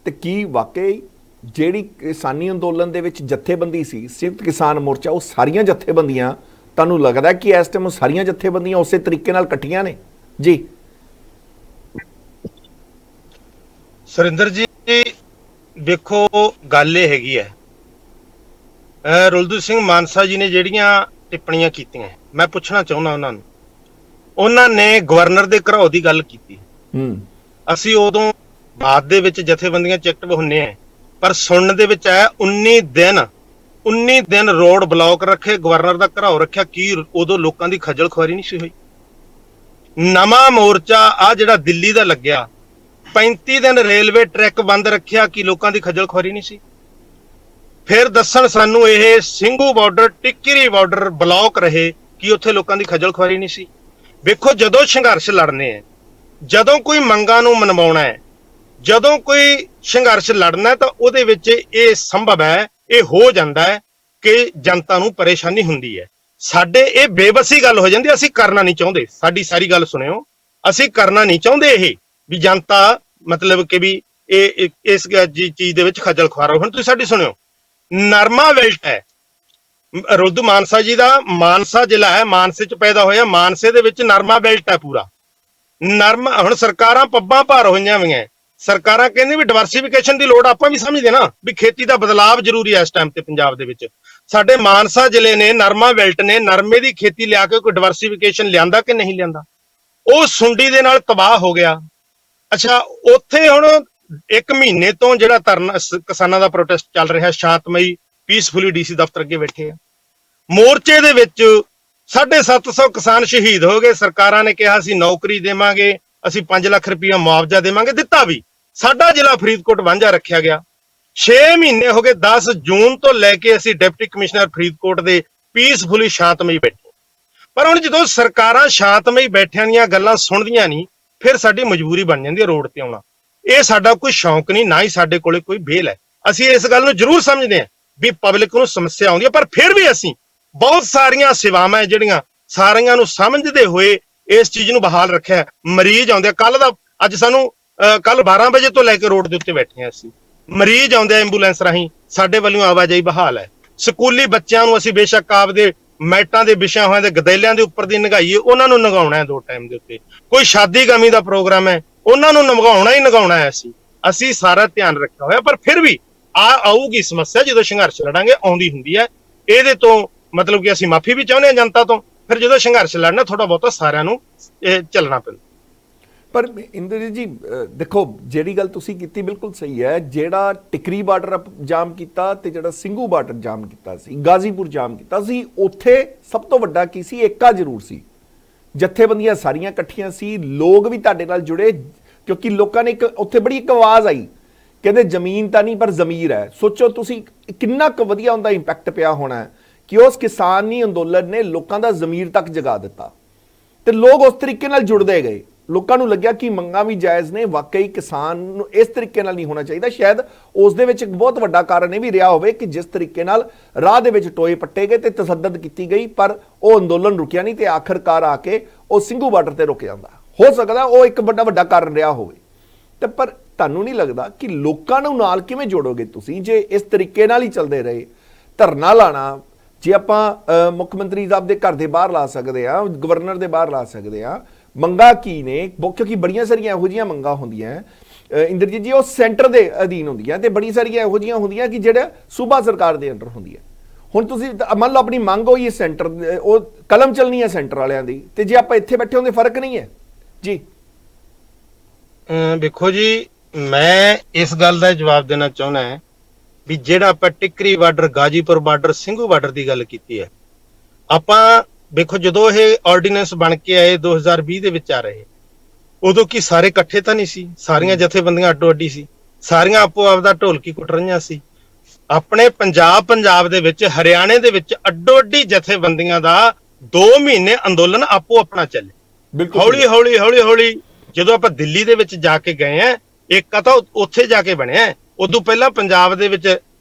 ਤੇ ਕੀ ਵਾਕਈ ਜਿਹੜੀ ਕਿਸਾਨੀ ਅੰਦੋਲਨ ਦੇ ਵਿੱਚ ਜਥੇਬੰਦੀ ਸੀ ਸੰਯੁਕਤ ਕਿਸਾਨ ਮੋਰਚਾ, ਉਹ ਸਾਰੀਆਂ ਜਥੇਬੰਦੀਆਂ ਤੁਹਾਨੂੰ ਲੱਗਦਾ ਕਿ ਇਸ ਟਾਈਮ ਉਹ ਸਾਰੀਆਂ ਜਥੇਬੰਦੀਆਂ ਉਸੇ ਤਰੀਕੇ ਨਾਲ ਇਕੱਠੀਆਂ ਨੇ? ਜੀ ਸੁਰਿੰਦਰ ਜੀ, ਵੇਖੋ ਗੱਲ ਇਹ ਹੈਗੀ ਹੈ, ਰੁਲਦੂ ਸਿੰਘ ਮਾਨਸਾ ਜੀ ਨੇ ਜਿਹੜੀਆਂ ਟਿੱਪਣੀਆਂ ਕੀਤੀਆਂ, ਮੈਂ ਪੁੱਛਣਾ ਚਾਹੁੰਦਾ ਉਹਨਾਂ ਨੂੰ। ਉਹਨਾਂ ਨੇ ਗਵਰਨਰ ਦੇ ਘਰਾਓ ਦੀ ਗੱਲ ਕੀਤੀ। ਅਸੀਂ ਉਦੋਂ ਬਾਅਦ ਦੇ ਵਿੱਚ ਜਥੇਬੰਦੀਆਂ ਚ ਐਕਟਿਵ ਹੁੰਨੇ ਆ, ਪਰ ਸੁਣਨ ਦੇ ਵਿੱਚ ਆਇਆ 19 ਦਿਨ ਰੋਡ ਬਲੌਕ ਰੱਖੇ, ਗਵਰਨਰ ਦਾ ਘਰਾਓ ਰੱਖਿਆ। ਕੀ ਉਦੋਂ ਲੋਕਾਂ ਦੀ ਖੱਜਲ ਖੁਆਰੀ ਨਹੀਂ ਸੀ ਹੋਈ? ਨਵਾਂ ਮੋਰਚਾ ਆ ਜਿਹੜਾ ਦਿੱਲੀ ਦਾ ਲੱਗਿਆ, 35 ਦਿਨ ਰੇਲਵੇ ਟਰੈਕ ਬੰਦ ਰੱਖਿਆ, ਕਿ ਲੋਕਾਂ ਦੀ ਖੱਜਲ ਖੁਆਰੀ ਨਹੀਂ ਸੀ? ਫਿਰ ਦੱਸਣ ਸਾਨੂੰ ਇਹ Singhu border, Tikri border block ਰਹੇ, ਕਿ ਉੱਥੇ ਲੋਕਾਂ ਦੀ ਖੱਜਲ ਖੁਆਰੀ ਨਹੀਂ ਸੀ? ਵੇਖੋ, ਜਦੋਂ ਸੰਘਰਸ਼ ਲੜਨੇ ਹੈ, ਜਦੋਂ ਕੋਈ ਮੰਗਾਂ ਨੂੰ ਮਨਵਾਉਣਾ ਹੈ, ਜਦੋਂ ਕੋਈ ਸੰਘਰਸ਼ ਲੜਨਾ, ਤਾਂ ਉਹਦੇ ਵਿੱਚ ਇਹ ਸੰਭਵ ਹੈ, ਇਹ ਹੋ ਜਾਂਦਾ ਹੈ ਕਿ ਜਨਤਾ ਨੂੰ ਪਰੇਸ਼ਾਨੀ ਹੁੰਦੀ ਹੈ। ਸਾਡੇ ਇਹ ਬੇਬਸੀ ਗੱਲ ਹੋ ਜਾਂਦੀ, ਅਸੀਂ ਕਰਨਾ ਨਹੀਂ ਚਾਹੁੰਦੇ। ਸਾਡੀ ਸਾਰੀ ਗੱਲ ਸੁਣਿਓ, ਅਸੀਂ ਕਰਨਾ ਨਹੀਂ ਚਾਹੁੰਦੇ ਇਹ ਵੀ ਜਨਤਾ ਮਤਲਬ ਕਿ ਵੀ ਇਹ ਇਸ ਚੀਜ਼ ਦੇ ਵਿੱਚ ਖੱਜਲ ਖੁਆਰ ਹੋ। ਹੁਣ ਤੁਸੀਂ ਸਾਡੀ ਸੁਣਿਓ, ਨਰਮਾ ਬੈਲਟ ਹੈ ਰੁੱਧ ਮਾਨਸਾ ਜੀ ਦਾ, ਮਾਨਸਾ ਜ਼ਿਲ੍ਹਾ ਹੈ, ਮਾਨਸੇ ਚ ਪੈਦਾ ਹੋਇਆ, ਮਾਨਸੇ ਦੇ ਵਿੱਚ ਨਰਮਾ ਬੈਲਟ ਹੈ ਪੂਰਾ ਨਰਮਾ। ਹੁਣ ਸਰਕਾਰਾਂ ਪੱਬਾਂ ਭਾਰ ਹੋਈਆਂ ਹੋਈਆਂ, ਸਰਕਾਰਾਂ ਕਹਿੰਦੀ ਵੀ ਡਿਵਰਸੀਫਿਕੇਸ਼ਨ ਦੀ ਲੋੜ, ਆਪਾਂ ਵੀ ਸਮਝਦੇ ਨਾ ਵੀ ਖੇਤੀ ਦਾ ਬਦਲਾਵ ਜ਼ਰੂਰੀ ਹੈ ਇਸ ਟਾਈਮ ਤੇ ਪੰਜਾਬ ਦੇ ਵਿੱਚ। ਸਾਡੇ ਮਾਨਸਾ ਜ਼ਿਲ੍ਹੇ ਨੇ, ਨਰਮਾ ਬੈਲਟ ਨੇ ਨਰਮੇ ਦੀ ਖੇਤੀ ਲਿਆ ਕੇ ਕੋਈ ਡਿਵਰਸੀਫਿਕੇਸ਼ਨ ਲਿਆਂਦਾ ਕਿ ਨਹੀਂ ਲਿਆਂਦਾ? ਉਹ ਸੁੰਡੀ ਦੇ ਨਾਲ ਤਬਾਹ ਹੋ ਗਿਆ। ਅੱਛਾ, ਉੱਥੇ ਹੁਣ 1 ਮਹੀਨੇ ਤੋਂ ਜਿਹੜਾ ਧਰਨਾ ਕਿਸਾਨਾਂ ਦਾ ਪ੍ਰੋਟੈਸਟ ਚੱਲ ਰਿਹਾ, ਸ਼ਾਂਤਮਈ ਪੀਸਫੁਲੀ ਡੀਸੀ ਦਫ਼ਤਰ ਅੱਗੇ ਬੈਠੇ ਆ। ਮੋਰਚੇ ਦੇ ਵਿੱਚ 750 ਕਿਸਾਨ ਸ਼ਹੀਦ ਹੋ ਗਏ। ਸਰਕਾਰਾਂ ਨੇ ਕਿਹਾ ਅਸੀਂ ਨੌਕਰੀ ਦੇਵਾਂਗੇ, ਅਸੀਂ 5 ਲੱਖ ਰੁਪਇਆ ਮੁਆਵਜ਼ਾ ਦੇਵਾਂਗੇ, ਦਿੱਤਾ ਵੀ। ਸਾਡਾ ਜ਼ਿਲ੍ਹਾ ਫਰੀਦਕੋਟ ਵਾਂਝਾ ਰੱਖਿਆ ਗਿਆ। 6 ਮਹੀਨੇ ਹੋ ਗਏ, 10 ਜੂਨ ਤੋਂ ਲੈ ਕੇ ਅਸੀਂ ਡਿਪਟੀ ਕਮਿਸ਼ਨਰ ਫਰੀਦਕੋਟ ਦੇ ਪੀਸਫੁਲੀ ਸ਼ਾਂਤਮਈ ਬੈਠੇ। ਪਰ ਹੁਣ ਜਦੋਂ ਸਰਕਾਰਾਂ ਸ਼ਾਂਤਮਈ ਬੈਠਿਆਂ ਦੀਆਂ ਗੱਲਾਂ ਸੁਣਦੀਆਂ ਨਹੀਂ, ਫਿਰ ਸਾਡੀ ਮਜਬੂਰੀ ਬਣ ਜਾਂਦੀ ਹੈ ਰੋਡ ਤੇ ਆਉਣਾ। ਇਹ ਸਾਡਾ ਕੋਈ ਸ਼ੌਂਕ ਨਹੀਂ, ਨਾ ਹੀ ਸਾਡੇ ਕੋਲੇ ਕੋਈ ਬੇਲ ਹੈ। ਅਸੀਂ ਇਸ ਗੱਲ ਨੂੰ ਜ਼ਰੂਰ ਸਮਝਦੇ ਹਾਂ ਵੀ ਪਬਲਿਕ ਨੂੰ ਸਮੱਸਿਆ ਆਉਂਦੀ ਹੈ, ਪਰ ਫਿਰ ਵੀ ਅਸੀਂ ਬਹੁਤ ਸਾਰੀਆਂ ਸੇਵਾਵਾਂ ਜਿਹੜੀਆਂ ਸਾਰੀਆਂ ਨੂੰ ਸਮਝਦੇ ਹੋਏ ਇਸ ਚੀਜ਼ ਨੂੰ ਬਹਾਲ ਰੱਖਿਆ। ਮਰੀਜ਼ ਆਉਂਦੇ, ਕੱਲ ਦਾ ਅੱਜ ਸਾਨੂੰ ਕੱਲ 12 ਵਜੇ ਤੋਂ ਲੈ ਕੇ ਰੋਡ ਦੇ ਉੱਤੇ ਬੈਠੇ ਹਾਂ ਅਸੀਂ। ਮਰੀਜ਼ ਆਉਂਦੇ ਐਂਬੂਲੈਂਸ ਰਾਹੀਂ, ਸਾਡੇ ਵੱਲੋਂ ਆਵਾਜਾਈ ਬਹਾਲ ਹੈ। ਸਕੂਲੀ ਬੱਚਿਆਂ ਨੂੰ ਅਸੀਂ ਬੇਸ਼ੱਕ ਆਪਦੇ ਮੈਟਾਂ ਦੇ ਵਿਛਿਆ ਹੋਇਆਂ ਦੇ ਗਦੈਲਿਆਂ ਦੇ ਉੱਪਰ ਦੀ ਨੰਗਾਈਏ, ਉਹਨਾਂ ਨੂੰ ਨੰਗਾਉਣਾ ਹੈ 2 ਟਾਈਮ ਦੇ ਉੱਤੇ। ਕੋਈ ਸ਼ਾਦੀ ਗਮੀ ਦਾ ਪ੍ਰੋਗਰਾਮ ਹੈ, ਉਹਨਾਂ ਨੂੰ ਨੰਗਾਉਣਾ ਹੀ ਨੰਗਾਉਣਾ ਹੈ। ਅਸੀਂ ਸਾਰਾ ਧਿਆਨ ਰੱਖਿਆ ਹੋਇਆ, ਪਰ ਫਿਰ ਵੀ ਆਊਗੀ ਸਮੱਸਿਆ ਜਦੋਂ ਸੰਘਰਸ਼ ਲੜਾਂਗੇ, ਆਉਂਦੀ ਹੁੰਦੀ ਹੈ। ਇਹਦੇ ਤੋਂ ਮਤਲਬ ਕਿ ਅਸੀਂ ਮਾਫੀ ਵੀ ਚਾਹੁੰਦੇ ਹਾਂ ਜਨਤਾ ਤੋਂ। ਫਿਰ ਜਦੋਂ ਸੰਘਰਸ਼ ਲੜਨਾ, ਥੋੜਾ ਬਹੁਤਾ ਸਾਰਿਆਂ ਨੂੰ ਚੱਲਣਾ ਪੈਂਦਾ। ਪਰ ਇੰਦਰਜੀਤ ਜੀ ਦੇਖੋ, ਜਿਹੜੀ ਗੱਲ ਤੁਸੀਂ ਕੀਤੀ ਬਿਲਕੁਲ ਸਹੀ ਹੈ। ਜਿਹੜਾ ਟਿਕਰੀ ਬਾਰਡਰ ਜਾਮ ਕੀਤਾ ਤੇ ਜਿਹੜਾ ਸਿੰਘੂ ਬਾਰਡਰ ਜਾਮ ਕੀਤਾ ਸੀ, ਗਾਜ਼ੀਪੁਰ ਜਾਮ ਕੀਤਾ ਸੀ, ਉੱਥੇ ਸਭ ਤੋਂ ਵੱਡਾ ਕੀ ਸੀ? ਏਕਾ ਜ਼ਰੂਰ ਸੀ, ਜਥੇਬੰਦੀਆਂ ਸਾਰੀਆਂ ਇਕੱਠੀਆਂ ਸੀ, ਲੋਕ ਵੀ ਤੁਹਾਡੇ ਨਾਲ ਜੁੜੇ। ਕਿਉਂਕਿ ਲੋਕਾਂ ਨੇ ਇੱਕ ਉੱਥੇ ਬੜੀ ਇੱਕ ਆਵਾਜ਼ ਆਈ, ਕਹਿੰਦੇ ਜ਼ਮੀਨ ਤਾਂ ਨਹੀਂ ਪਰ ਜ਼ਮੀਰ ਹੈ। ਸੋਚੋ ਤੁਸੀਂ ਕਿੰਨਾ ਕੁ ਵਧੀਆ ਉਹਦਾ ਇੰਪੈਕਟ ਪਿਆ ਹੋਣਾ ਕਿ ਉਸ ਕਿਸਾਨੀ ਅੰਦੋਲਨ ਨੇ ਲੋਕਾਂ ਦਾ ਜ਼ਮੀਰ ਤੱਕ ਜਗਾ ਦਿੱਤਾ ਤੇ ਲੋਕ ਉਸ ਤਰੀਕੇ ਨਾਲ ਜੁੜਦੇ ਗਏ। ਲੋਕਾਂ ਨੂੰ ਲੱਗਿਆ ਕਿ ਮੰਗਾਂ ਵੀ ਜਾਇਜ਼ ਨੇ, ਵਾਕਈ ਕਿਸਾਨ ਨੂੰ ਇਸ ਤਰੀਕੇ ਨਾਲ ਨਹੀਂ ਹੋਣਾ ਚਾਹੀਦਾ। ਸ਼ਾਇਦ ਉਸ ਦੇ ਵਿੱਚ ਇੱਕ ਬਹੁਤ ਵੱਡਾ ਕਾਰਨ ਇਹ ਵੀ ਰਿਹਾ ਹੋਵੇ ਕਿ ਜਿਸ ਤਰੀਕੇ ਨਾਲ ਰਾਹ ਦੇ ਵਿੱਚ ਟੋਏ ਪੱਟੇ ਗਏ ਤੇ ਤਸੱਦਦ ਕੀਤੀ ਗਈ, ਪਰ ਉਹ ਅੰਦੋਲਨ ਰੁਕਿਆ ਨਹੀਂ ਤੇ ਆਖਰਕਾਰ ਆ ਕੇ ਉਹ ਸਿੰਘੂ ਬਾਰਡਰ ਤੇ ਰੁਕ ਜਾਂਦਾ। ਹੋ ਸਕਦਾ ਉਹ ਇੱਕ ਵੱਡਾ ਕਾਰਨ ਰਿਹਾ ਹੋਵੇ। ਤੇ ਪਰ ਤੁਹਾਨੂੰ ਨਹੀਂ ਲੱਗਦਾ ਕਿ ਲੋਕਾਂ ਨੂੰ ਨਾਲ ਕਿਵੇਂ ਜੋੜੋਗੇ ਤੁਸੀਂ ਜੇ ਇਸ ਤਰੀਕੇ ਨਾਲ ਹੀ ਚੱਲਦੇ ਰਹੇ? ਧਰਨਾ ਲਾਣਾ, ਜੇ ਆਪਾਂ ਮੁੱਖ ਮੰਤਰੀ ਸਾਹਿਬ ਦੇ ਘਰ ਦੇ ਬਾਹਰ ਲਾ ਸਕਦੇ ਆ, ਗਵਰਨਰ ਦੇ ਬਾਹਰ ਲਾ ਸਕਦੇ ਆ, ਮੰਗਾਂ ਕੀ ਨੇ? ਕਿਉਂਕਿ ਬੜੀਆਂ ਸਾਰੀਆਂ ਇਹੋ ਜਿਹੀਆਂ ਮੰਗਾਂ ਹੁੰਦੀਆਂ ਇੰਦਰਜੀਤ ਜੀ, ਉਹ ਸੈਂਟਰ ਦੇ ਅਧੀਨ ਹੁੰਦੀਆਂ ਤੇ ਬੜੀ ਸਾਰੀਆਂ ਇਹੋ ਜਿਹੀਆਂ ਹੁੰਦੀਆਂ ਕਿ ਜਿਹੜਾ ਸੂਬਾ ਸਰਕਾਰ ਦੇ ਅੰਡਰ ਹੁੰਦੀਆਂ। ਹੁਣ ਤੁਸੀਂ ਮੰਨ ਲਓ ਆਪਣੀ ਮੰਗ ਹੋਈ ਹੈ ਸੈਂਟਰ, ਉਹ ਕਲਮ ਚੱਲਣੀ ਹੈ ਸੈਂਟਰ ਵਾਲਿਆਂ ਦੀ, ਤੇ ਜੇ ਆਪਾਂ ਇੱਥੇ ਬੈਠੇ ਹੁੰਦੇ ਫਰਕ ਨਹੀਂ ਹੈ ਜੀ। ਵੇਖੋ ਜੀ, ਮੈਂ ਇਸ ਗੱਲ ਦਾ ਜਵਾਬ ਦੇਣਾ ਚਾਹੁੰਦਾ ਹਾਂ ਵੀ ਜਿਹੜਾ ਆਪਾਂ Tikri border, Ghazipur border, Singhu border ਦੀ ਗੱਲ ਕੀਤੀ ਹੈ, ਆਪਾਂ ਵੇਖੋ ਜਦੋਂ ਇਹ ਆਰਡੀਨੈਂਸ ਬਣ ਕੇ ਆਏ 2020 ਦੇ ਵਿੱਚ ਆ ਰਹੇ, ਉਦੋਂ ਕੀ ਸਾਰੇ ਇਕੱਠੇ ਤਾਂ ਨਹੀਂ ਸੀ? ਸਾਰੀਆਂ ਜਥੇਬੰਦੀਆਂ ਅੱਡੋ ਅੱਡੀ ਸੀ, ਸਾਰੀਆਂ ਆਪੋ ਆਪ ਦਾ ਢੋਲਕੀ ਕੁੱਟ ਰਹੀਆਂ ਸੀ। ਆਪਣੇ ਪੰਜਾਬ ਦੇ ਵਿੱਚ, ਹਰਿਆਣੇ ਦੇ ਵਿੱਚ ਅੱਡੋ ਅੱਡੀ ਜਥੇਬੰਦੀਆਂ ਦਾ 2 ਮਹੀਨੇ ਅੰਦੋਲਨ ਆਪੋ ਆਪਣਾ ਚੱਲੇ। ਹੌਲੀ ਜਦੋਂ ਆਪਾਂ ਦਿੱਲੀ ਦੇ ਵਿੱਚ ਜਾ ਕੇ ਗਏ ਆ, ਇੱਕ ਤਾਂ ਉੱਥੇ ਜਾ ਕੇ ਬਣਿਆ, ਉਦੋਂ ਪਹਿਲਾਂ ਪੰਜਾਬ ਦੇ ਵਿੱਚ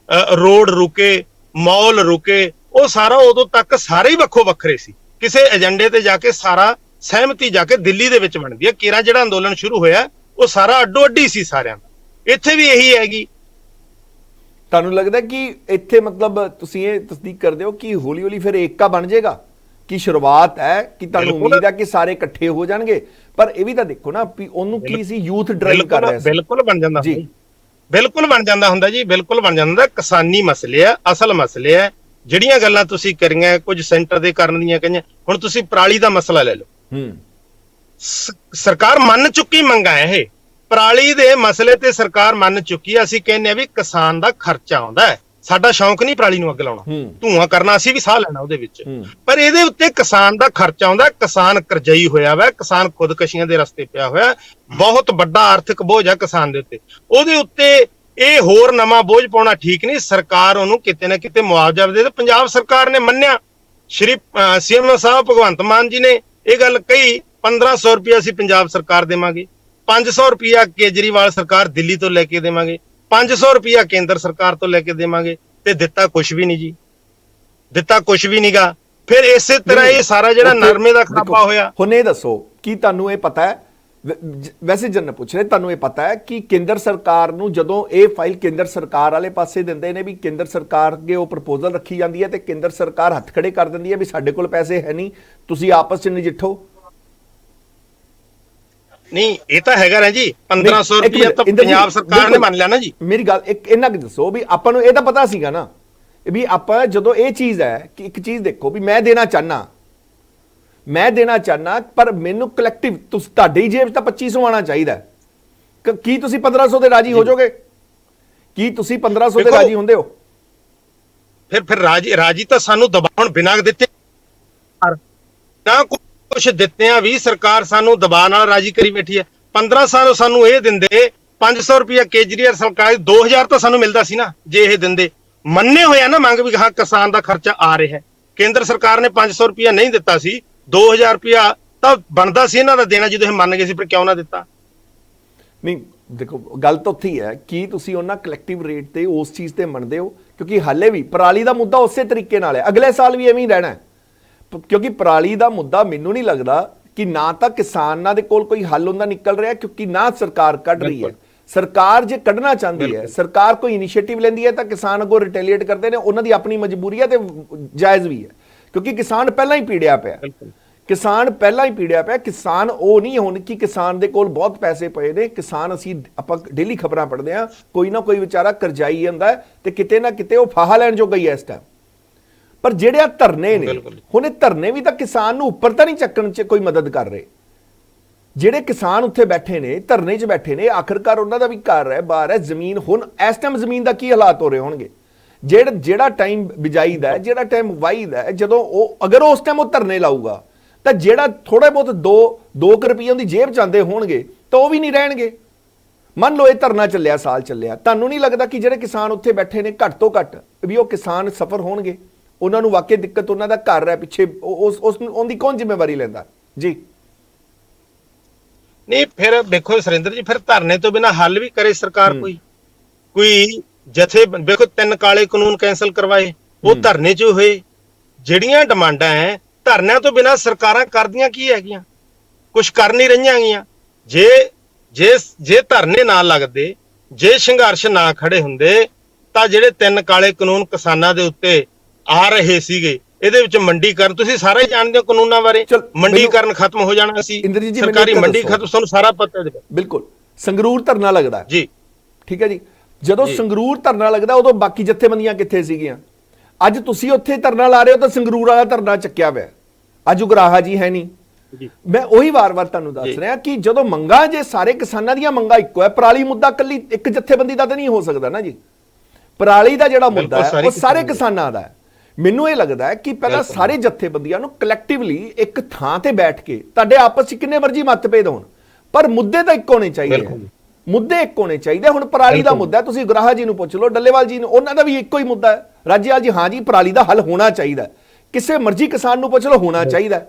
ਰੋਡ ਰੁਕੇ, ਮਾਲ ਰੁਕੇ, ਉਹ ਸਾਰਾ ਉਦੋਂ ਤੱਕ ਸਾਰੇ ਹੀ ਵੱਖੋ ਵੱਖਰੇ ਸੀ। ਕਿਸੇ ਏਜੰਡੇ ਤੇ ਜਾ ਕੇ ਸਾਰਾ ਸਹਿਮਤੀ ਜਾ ਕੇ ਦਿੱਲੀ ਦੇ ਵਿੱਚ ਬਣਦੀ ਹੈ। ਕੇਰਾ ਜਿਹੜਾ ਅੰਦੋਲਨ ਸ਼ੁਰੂ ਹੋਇਆ ਉਹ ਸਾਰਾ ਅੱਡੋ ਅੱਡੀ ਸੀ ਸਾਰਿਆਂ ਦਾ। ਇੱਥੇ ਵੀ ਇਹੀ ਹੈਗੀ। ਤੁਹਾਨੂੰ ਲੱਗਦਾ ਕਿ ਇੱਥੇ ਮਤਲਬ ਤੁਸੀਂ ਇਹ ਤਸਦੀਕ ਕਰਦੇ ਹੋ ਕਿ ਹੌਲੀ ਹੌਲੀ ਫਿਰ ਏਕਾ ਬਣ ਜਾਏਗਾ, ਕਿ ਸ਼ੁਰੂਆਤ ਹੈ ਕਿ ਤੁਹਾਨੂੰ ਉਮੀਦ ਹੈ ਕਿ ਸਾਰੇ ਇਕੱਠੇ ਹੋ ਜਾਣਗੇ? ਪਰ ਇਹ ਵੀ ਤਾਂ ਦੇਖੋ ਨਾ ਵੀ ਉਹਨੂੰ ਕੀ ਸੀ, ਯੂਥ ਡਰਾਈਵ ਕਰ ਰਿਹਾ ਸੀ। ਬਿਲਕੁਲ ਬਣ ਜਾਂਦਾ ਜੀ, ਬਿਲਕੁਲ ਬਣ ਜਾਂਦਾ ਹੁੰਦਾ ਜੀ, ਬਿਲਕੁਲ ਬਣ ਜਾਂਦਾ। ਕਿਸਾਨੀ ਮਸਲੇ ਆ, ਅਸਲ ਮਸਲੇ ਆ। ਜਿਹੜੀਆਂ ਗੱਲਾਂ ਤੁਸੀਂ ਕਰੀਆਂ, ਕੁਝ ਸੈਂਟਰ ਦੇ ਕਰਨ ਦੀਆਂ ਕਹੀਆਂ, ਹੁਣ ਤੁਸੀਂ ਪਰਾਲੀ ਦਾ ਮਸਲਾ ਲੈ ਲਓ। ਸਰਕਾਰ ਮੰਨ ਚੁੱਕੀ ਮੰਗਾਂ ਇਹ, ਪਰਾਲੀ ਦੇ ਮਸਲੇ ਤੇ ਸਰਕਾਰ ਮੰਨ ਚੁੱਕੀ ਹੈ। ਅਸੀਂ ਕਹਿੰਦੇ ਆ ਵੀ ਕਿਸਾਨ ਦਾ ਖਰਚਾ ਆਉਂਦਾ ਹੈ, ਸਾਡਾ ਸ਼ੌਂਕ ਨਹੀਂ ਪਰਾਲੀ ਨੂੰ ਅੱਗ ਲਾਉਣਾ, ਧੂਆਂ ਕਰਨਾ, ਅਸੀਂ ਵੀ ਸਾਹ ਲੈਣਾ ਉਹਦੇ ਵਿੱਚ, ਪਰ ਇਹਦੇ ਉੱਤੇ ਕਿਸਾਨ ਦਾ ਖਰਚਾ ਆਉਂਦਾ। ਕਿਸਾਨ ਕਰਜ਼ਈ ਹੋਇਆ ਵਾ, ਕਿਸਾਨ ਖੁਦਕਸ਼ੀਆਂ ਦੇ ਰਸਤੇ ਪਿਆ ਹੋਇਆ, ਬਹੁਤ ਵੱਡਾ ਆਰਥਿਕ ਬੋਝ ਆ ਕਿਸਾਨ ਦੇ ਉੱਤੇ। ਉਹਦੇ ਉੱਤੇ ਇਹ ਹੋਰ ਨਵਾਂ ਬੋਝ ਪਾਉਣਾ ਠੀਕ ਨਹੀਂ। ਸਰਕਾਰ ਉਹਨੂੰ ਕਿਤੇ ਨਾ ਕਿਤੇ ਮੁਆਵਜ਼ਾ ਦੇ। ਪੰਜਾਬ ਸਰਕਾਰ ਨੇ ਮੰਨਿਆ, ਸ਼੍ਰੀ ਸੀਐਮ ਸਾਹਿਬ ਭਗਵੰਤ ਮਾਨ ਜੀ ਨੇ ਇਹ ਗੱਲ ਕਹੀ, 1500 ਰੁਪਇਆ ਅਸੀਂ ਪੰਜਾਬ ਸਰਕਾਰ ਦੇਵਾਂਗੇ, 500 ਰੁਪਇਆ ਕੇਜਰੀਵਾਲ ਸਰਕਾਰ ਦਿੱਲੀ ਤੋਂ ਲੈ ਕੇ ਦੇਵਾਂਗੇ, 500 ਰੁਪਇਆ ਕੇਂਦਰ ਸਰਕਾਰ ਤੋਂ ਲੈ ਕੇ ਦੇਵਾਂਗੇ, ਤੇ ਦਿੱਤਾ ਕੁਛ ਵੀ ਨਹੀਂ ਜੀ, ਦਿੱਤਾ ਕੁਛ ਵੀ ਨਹੀਂਗਾ। ਫਿਰ ਇਸੇ ਤਰ੍ਹਾਂ ਇਹ ਸਾਰਾ ਜਿਹੜਾ ਨਰਮੇ ਦਾ ਖਾਪਾ ਹੋਇਆ। ਹੁਣ ਇਹ ਦੱਸੋ ਕੀ ਤੁਹਾਨੂੰ ਇਹ ਪਤਾ ਹੈ, ਵੈਸੇ ਜਨ ਪੁੱਛ ਰਹੇ, ਤੁਹਾਨੂੰ ਇਹ ਪਤਾ ਹੈ ਕਿ ਕੇਂਦਰ ਸਰਕਾਰ ਨੂੰ ਜਦੋਂ ਇਹ ਫਾਈਲ ਕੇਂਦਰ ਸਰਕਾਰ ਵਾਲੇ ਪਾਸੇ ਦਿੰਦੇ ਨੇ ਵੀ ਕੇਂਦਰ ਸਰਕਾਰ ਅੱਗੇ ਉਹ ਪ੍ਰਪੋਜ਼ਲ ਰੱਖੀ ਜਾਂਦੀ ਹੈ ਤੇ ਕੇਂਦਰ ਸਰਕਾਰ ਹੱਥ ਖੜੇ ਕਰ ਦਿੰਦੀ ਹੈ ਵੀ ਸਾਡੇ ਕੋਲ ਪੈਸੇ ਹੈ ਨਹੀਂ, ਤੁਸੀਂ ਆਪਸ 'ਚ ਨਜਿੱਠੋ? ਨਹੀਂ, ਇਹ ਤਾਂ ਹੈਗਾ ਨਾ ਜੀ, 1500 ਰੁਪਇਆ ਤਾਂ ਪੰਜਾਬ ਸਰਕਾਰ ਨੇ ਮੰਨ ਲਿਆ ਨਾ ਜੀ। ਮੇਰੀ ਗੱਲ ਇਹਨਾਂ ਕਿ ਦੱਸੋ ਵੀ ਆਪਾਂ ਨੂੰ ਇਹ ਤਾਂ ਪਤਾ ਸੀਗਾ ਨਾ ਵੀ ਆਪਾਂ ਜਦੋਂ ਇਹ ਚੀਜ਼ ਹੈ ਕਿ ਇੱਕ ਚੀਜ਼ ਦੇਖੋ ਵੀ ਮੈਂ ਦੇਣਾ ਚਾਹਨਾ ਪਰ ਮੈਨੂੰ ਕਲੈਕਟਿਵ ਤੁਹਾਡੀ ਜੇਬ 'ਚ ਤਾਂ 2500 ਆਉਣਾ ਚਾਹੀਦਾ। ਕੀ ਤੁਸੀਂ 1500 ਦੇ ਰਾਜੀ ਹੋ ਜਾਓਗੇ? ਕੀ ਤੁਸੀਂ 1500 ਦੇ ਰਾਜੀ ਹੁੰਦੇ ਹੋ? ਫਿਰ ਰਾਜੀ ਤਾਂ ਸਾਨੂੰ ਦਬਾਉਣ ਬਿਨਾਂ ਦਿੱਤੇ ਨਾ, ਕੁਛ ਦਿੱਤਿਆਂ ਵੀ ਸਰਕਾਰ ਸਾਨੂੰ ਦਬਾਅ ਨਾਲ ਰਾਜੀ ਕਰੀ ਬੈਠੀ ਹੈ। 1500 ਸਾਨੂੰ ਇਹ ਦਿੰਦੇ, 500 ਰੁਪਇਆ ਕੇਜਰੀਵਾਲ ਸਰਕਾਰ, 2000 ਤਾਂ ਸਾਨੂੰ ਮਿਲਦਾ ਸੀ ਨਾ ਜੇ ਇਹ ਦਿੰਦੇ। ਮੰਨੇ ਹੋਇਆ ਨਾ ਮੰਗ ਵੀ ਹਾਂ ਕਿਸਾਨ ਦਾ ਖਰਚਾ ਆ ਰਿਹਾ ਹੈ। ਕੇਂਦਰ ਸਰਕਾਰ ਨੇ 500 ਰੁਪਇਆ ਨਹੀਂ ਦਿੱਤਾ ਸੀ, 2000 ਰੁਪਇਆ ਤਾਂ ਬਣਦਾ ਸੀ ਇਹਨਾਂ ਦਾ ਦੇਣਾ ਜਦੋਂ ਇਹ ਮੰਨ ਗਏ ਸੀ, ਪਰ ਕਿਉਂ ਨਾ ਦਿੱਤਾ? ਨਹੀਂ ਦੇਖੋ, ਗੱਲ ਤਾਂ ਉੱਥੇ ਹੀ ਹੈ ਕਿ ਤੁਸੀਂ ਉਹਨਾਂ ਕਲੈਕਟਿਵ ਰੇਟ ਤੇ ਉਸ ਚੀਜ਼ ਤੇ ਮੰਨਦੇ ਹੋ, ਕਿਉਂਕਿ ਹਾਲੇ ਵੀ ਪਰਾਲੀ ਦਾ ਮੁੱਦਾ ਉਸੇ ਤਰੀਕੇ ਨਾਲ ਹੈ, ਅਗਲੇ ਸਾਲ ਵੀ ਐਵੇਂ ਹੀ ਰਹਿਣਾ ਹੈ। ਕਿਉਂਕਿ ਪਰਾਲੀ ਦਾ ਮੁੱਦਾ ਮੈਨੂੰ ਨਹੀਂ ਲੱਗਦਾ ਕਿ ਨਾ ਤਾਂ ਕਿਸਾਨਾਂ ਦੇ ਕੋਲ ਕੋਈ ਹੱਲ ਹੁੰਦਾ ਨਿਕਲ ਰਿਹਾ, ਕਿਉਂਕਿ ਨਾ ਸਰਕਾਰ ਕੱਢ ਰਹੀ ਹੈ। ਸਰਕਾਰ ਜੇ ਕੱਢਣਾ ਚਾਹੁੰਦੀ ਹੈ, ਸਰਕਾਰ ਕੋਈ ਇਨੀਸ਼ੀਏਟਿਵ ਲੈਂਦੀ ਹੈ ਤਾਂ ਕਿਸਾਨ ਅੱਗੋਂ ਰਿਟੈਲੀਏਟ ਕਰਦੇ ਨੇ, ਉਹਨਾਂ ਦੀ ਆਪਣੀ ਮਜਬੂਰੀ ਹੈ ਤੇ ਜਾਇਜ਼ ਵੀ ਹੈ, ਕਿਉਂਕਿ ਕਿਸਾਨ ਪਹਿਲਾਂ ਹੀ ਪੀੜਿਆ ਪਿਆ। ਕਿਸਾਨ ਉਹ ਨਹੀਂ ਹੁਣ ਕਿ ਕਿਸਾਨ ਦੇ ਕੋਲ ਬਹੁਤ ਪੈਸੇ ਪਏ ਨੇ। ਕਿਸਾਨ ਅਸੀਂ ਆਪਾਂ ਡੇਲੀ ਖਬਰਾਂ ਪੜ੍ਹਦੇ ਹਾਂ, ਕੋਈ ਨਾ ਕੋਈ ਵਿਚਾਰਾ ਕਰਜ਼ਾਈ ਹੁੰਦਾ ਤੇ ਕਿਤੇ ਨਾ ਕਿਤੇ ਉਹ ਫਾਹਾ ਲੈਣ ਜੋਗਾ ਹੀ ਹੈ ਇਸ ਟਾਈਮ। ਪਰ ਜਿਹੜੇ ਧਰਨੇ ਨੇ, ਹੁਣ ਇਹ ਧਰਨੇ ਵੀ ਤਾਂ ਕਿਸਾਨ ਨੂੰ ਉੱਪਰ ਤਾਂ ਨਹੀਂ ਚੱਕਣ 'ਚ ਕੋਈ ਮਦਦ ਕਰ ਰਹੇ। ਜਿਹੜੇ ਕਿਸਾਨ ਉੱਥੇ ਬੈਠੇ ਨੇ, ਧਰਨੇ 'ਚ ਬੈਠੇ ਨੇ, ਆਖਰਕਾਰ ਉਹਨਾਂ ਦਾ ਵੀ ਘਰ ਹੈ, ਬਾਹਰ ਹੈ, ਜ਼ਮੀਨ। ਹੁਣ ਇਸ ਟਾਈਮ ਜ਼ਮੀਨ ਦਾ ਕੀ ਹਾਲਾਤ ਹੋ ਰਹੇ ਹੋਣਗੇ? ਜਿਹੜਾ ਟਾਈਮ ਬਿਜਾਈ ਦਾ, ਜਿਹੜਾ ਟਾਈਮ ਵਾਈ ਦਾ, ਜਦੋਂ ਉਹ ਅਗਰ ਉਸ ਟਾਈਮ ਉਹ ਧਰਨੇ ਲਾਊਗਾ ਤਾਂ ਜਿਹੜਾ ਥੋੜੇ ਬਹੁਤ 2 ਰੁਪਏ ਉਹਦੀ ਜੇਬ 'ਚ ਆਉਂਦੇ ਹੋਣਗੇ ਤਾਂ ਉਹ ਵੀ ਨਹੀਂ ਰਹਿਣਗੇ। ਮੰਨ ਲਓ ਇਹ ਧਰਨਾ ਚੱਲਿਆ, ਸਾਲ ਚੱਲਿਆ, ਤੁਹਾਨੂੰ ਨਹੀਂ ਲੱਗਦਾ ਕਿ ਜਿਹੜੇ ਕਿਸਾਨ ਉੱਥੇ ਬੈਠੇ ਨੇ ਘੱਟ ਤੋਂ ਘੱਟ ਵੀ ਉਹ ਕਿਸਾਨ ਸਫਰ ਹੋਣਗੇ? ਉਹਨਾਂ ਨੂੰ ਵਾਕਈ ਦਿੱਕਤ, ਉਹਨਾਂ ਦਾ ਘਰ ਹੈ ਪਿੱਛੇ, ਉਹਦੀ ਕੌਣ ਜ਼ਿੰਮੇਵਾਰੀ ਲੈਂਦਾ ਜੀ? ਨਹੀਂ ਫਿਰ ਦੇਖੋ ਸੁਰਿੰਦਰ ਜੀ, ਫਿਰ ਧਰਨੇ ਤੋਂ ਬਿਨਾਂ ਹੱਲ ਵੀ ਕਰੇ ਸਰਕਾਰ ਕੋਈ ਜਥੇ। ਦੇਖੋ 3 ਕਾਲੇ ਕਾਨੂੰਨ ਕੈਂਸਲ ਕਰਵਾਏ, ਉਹ ਧਰਨੇ 'ਚ ਹੋਏ। ਜਿਹੜੀਆਂ ਡਿਮਾਂਡਾਂ ਹੈ ਧਰਨਿਆਂ ਤੋਂ ਬਿਨਾਂ ਸਰਕਾਰਾਂ ਕਰਦੀਆਂ ਕੀ ਹੈਗੀਆਂ? ਕੁਛ ਕਰ ਨਹੀਂ ਰਹੀਆਂ ਹੈਗੀਆਂ। ਜੇ ਧਰਨੇ ਨਾ ਲੱਗਦੇ, ਜੇ ਸੰਘਰਸ਼ ਨਾ ਖੜੇ ਹੁੰਦੇ, ਤਾਂ ਜਿਹੜੇ 3 ਕਾਲੇ ਕਾਨੂੰਨ ਕਿਸਾਨਾਂ ਦੇ ਉੱਤੇ ਆ ਰਹੇ ਸੀਗੇ, ਇਹਦੇ ਵਿੱਚ ਮੰਡੀਕਰਨ, ਤੁਸੀਂ ਸਾਰਾ ਹੀ ਜਾਣਦੇ ਹੋ ਕਾਨੂੰਨਾਂ ਬਾਰੇ, ਮੰਡੀਕਰਨ ਖਤਮ ਹੋ ਜਾਣਾ ਸੀ, ਸਰਕਾਰੀ ਮੰਡੀ ਖਤਮ, ਤੁਹਾਨੂੰ ਸਾਰਾ ਪਤਾ ਹੈ। ਬਿਲਕੁਲ। ਸੰਗਰੂਰ ਧਰਨਾ ਲੱਗਦਾ ਜੀ, ਠੀਕ ਹੈ ਜੀ। ਜਦੋਂ ਸੰਗਰੂਰ ਧਰਨਾ ਲੱਗਦਾ ਉਦੋਂ ਬਾਕੀ ਜਥੇਬੰਦੀਆਂ ਕਿੱਥੇ ਸੀਗੀਆਂ? ਅੱਜ ਤੁਸੀਂ ਉੱਥੇ ਧਰਨਾ ਲਾ ਰਹੇ ਹੋ ਤਾਂ ਸੰਗਰੂਰ ਵਾਲਾ ਧਰਨਾ ਚੱਕਿਆ ਹੋਇਆ, ਅੱਜ ਉਗਰਾਹਾ ਜੀ ਹੈ ਨਹੀਂ। ਮੈਂ ਉਹੀ ਵਾਰ-ਵਾਰ ਤੁਹਾਨੂੰ ਦੱਸ ਰਿਹਾ ਕਿ ਜਦੋਂ ਮੰਗਾਂ, ਜੇ ਸਾਰੇ ਕਿਸਾਨਾਂ ਦੀਆਂ ਮੰਗਾਂ ਇੱਕੋ ਹੈ, ਪਰਾਲੀ ਮੁੱਦਾ ਕੱਲੀ ਇੱਕ ਜਥੇਬੰਦੀ ਦਾ ਤਾਂ ਨਹੀਂ ਹੋ ਸਕਦਾ ਨਾ ਜੀ। ਪਰਾਲੀ ਦਾ ਜਿਹੜਾ ਮੁੱਦਾ ਹੈ ਉਹ ਸਾਰੇ ਕਿਸਾਨਾਂ ਦਾ ਹੈ। ਮੈਨੂੰ ਇਹ ਲੱਗਦਾ ਹੈ ਕਿ ਪਹਿਲਾਂ ਸਾਰੇ ਜਥੇਬੰਦੀਆਂ ਨੂੰ ਕਲੈਕਟਿਵਲੀ ਇੱਕ ਥਾਂ ਤੇ ਬੈਠ ਕੇ, ਤੁਹਾਡੇ ਆਪਸ ਵਿੱਚ ਕਿੰਨੇ ਮਰਜ਼ੀ ਮਤਭੇਦ ਹੋਣ, ਪਰ ਮੁੱਦੇ ਤਾਂ ਇੱਕ ਹੋਣੇ ਚਾਹੀਦੇ ਆ। ਮੁੱਦੇ ਇੱਕ ਹੋਣੇ ਚਾਹੀਦੇ। ਹੁਣ ਪਰਾਲੀ ਦਾ ਮੁੱਦਾ, ਤੁਸੀਂ ਗੁਰਾਹਾ ਜੀ ਨੂੰ ਪੁੱਛ ਲਓ, ਡੱਲੇਵਾਲ ਜੀ ਨੂੰ, ਉਹਨਾਂ ਦਾ ਵੀ ਇੱਕੋ ਹੀ ਮੁੱਦਾ ਹੈ। ਰਾਜੇਵਾਲ ਜੀ, ਹਾਂ ਜੀ ਪਰਾਲੀ ਦਾ ਹੱਲ ਹੋਣਾ ਚਾਹੀਦਾ। ਕਿਸੇ ਮਰਜ਼ੀ ਕਿਸਾਨ ਨੂੰ ਪੁੱਛ ਲਓ, ਹੋਣਾ ਚਾਹੀਦਾ।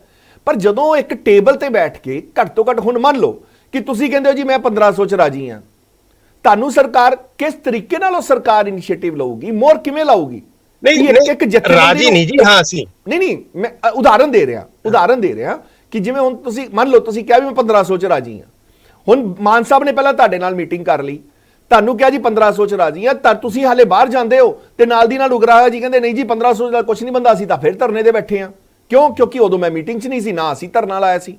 ਪਰ ਜਦੋਂ ਇੱਕ ਟੇਬਲ ਤੇ ਬੈਠ ਕੇ ਘੱਟ ਤੋਂ ਘੱਟ, ਹੁਣ ਮੰਨ ਲਓ ਕਿ ਤੁਸੀਂ ਕਹਿੰਦੇ ਹੋ ਜੀ ਮੈਂ 1500 ਚ ਰਾਜੀ ਹਾਂ, ਤੁਹਾਨੂੰ ਸਰਕਾਰ ਕਿਸ ਤਰੀਕੇ ਨਾਲ ਉਹ ਸਰਕਾਰ ਇਨੀਸ਼ੀਏਟਿਵ ਲਊਗੀ, ਮੋਹਰ ਕਿਵੇਂ ਲਾਊਗੀ? ਨਹੀਂ ਰਾਜੀ ਨਹੀਂ ਜੀ। ਹਾਂ ਅਸੀਂ ਨਹੀਂ, ਮੈਂ ਉਦਾਹਰਨ ਦੇ ਰਿਹਾ ਕਿ ਜਿਵੇਂ ਹੁਣ ਤੁਸੀਂ ਮੰਨ ਲਓ, ਤੁਸੀਂ ਕਿਹਾ ਵੀ ਮੈਂ 1500 ਚ ਰਾਜੀ ਹਾਂ। ਹੁਣ ਮਾਨ ਸਾਹਿਬ ਨੇ ਪਹਿਲਾਂ ਤੁਹਾਡੇ ਨਾਲ ਮੀਟਿੰਗ ਕਰ ਲਈ, ਤੁਹਾਨੂੰ ਕਿਹਾ ਜੀ 1500 ਚ ਰਾਜੀ ਆ, ਤਾਂ ਤੁਸੀਂ ਹਾਲੇ ਬਾਹਰ ਜਾਂਦੇ ਹੋ ਤੇ ਨਾਲ ਦੀ ਨਾਲ ਉਗਰਾਹਾ ਜੀ ਕਹਿੰਦੇ ਨਹੀਂ ਜੀ 1500 ਦਾ ਕੁਝ ਨਹੀਂ ਬੰਦਾ, ਅਸੀਂ ਤਾਂ ਫਿਰ ਧਰਨੇ ਤੇ ਬੈਠੇ ਆ। ਕਿਉਂ? ਕਿਉਂਕਿ ਉਦੋਂ ਮੈਂ ਮੀਟਿੰਗ 'ਚ ਨਹੀਂ ਸੀ, ਨਾ ਅਸੀਂ ਧਰਨਾ ਲਾਇਆ ਸੀ।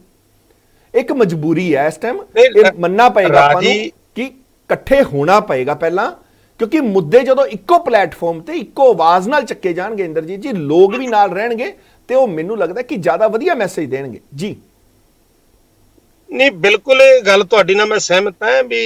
ਇੱਕ ਮਜਬੂਰੀ ਹੈ ਇਸ ਟਾਈਮ, ਇਹ ਮੰਨਣਾ ਪਏਗਾ ਆਪਾਂ ਨੂੰ ਕਿ ਇਕੱਠੇ ਹੋਣਾ ਪਏਗਾ ਪਹਿਲਾਂ, ਕਿਉਂਕਿ ਮੁੱਦੇ ਜਦੋਂ ਇੱਕੋ ਪਲੇਟਫਾਰਮ ਤੇ ਇੱਕੋ ਆਵਾਜ਼ ਨਾਲ ਚੱਕੇ ਜਾਣਗੇ ਇੰਦਰਜੀਤ ਜੀ, ਲੋਕ ਵੀ ਨਾਲ ਰਹਿਣਗੇ ਤੇ ਉਹ ਮੈਨੂੰ ਲੱਗਦਾ ਕਿ ਜ਼ਿਆਦਾ ਵਧੀਆ ਮੈਸੇਜ ਦੇਣਗੇ ਜੀ। ਨਹੀਂ ਬਿਲਕੁਲ ਇਹ ਗੱਲ ਤੁਹਾਡੀ ਨਾਲ ਮੈਂ ਸਹਿਮਤ ਹਾਂ ਵੀ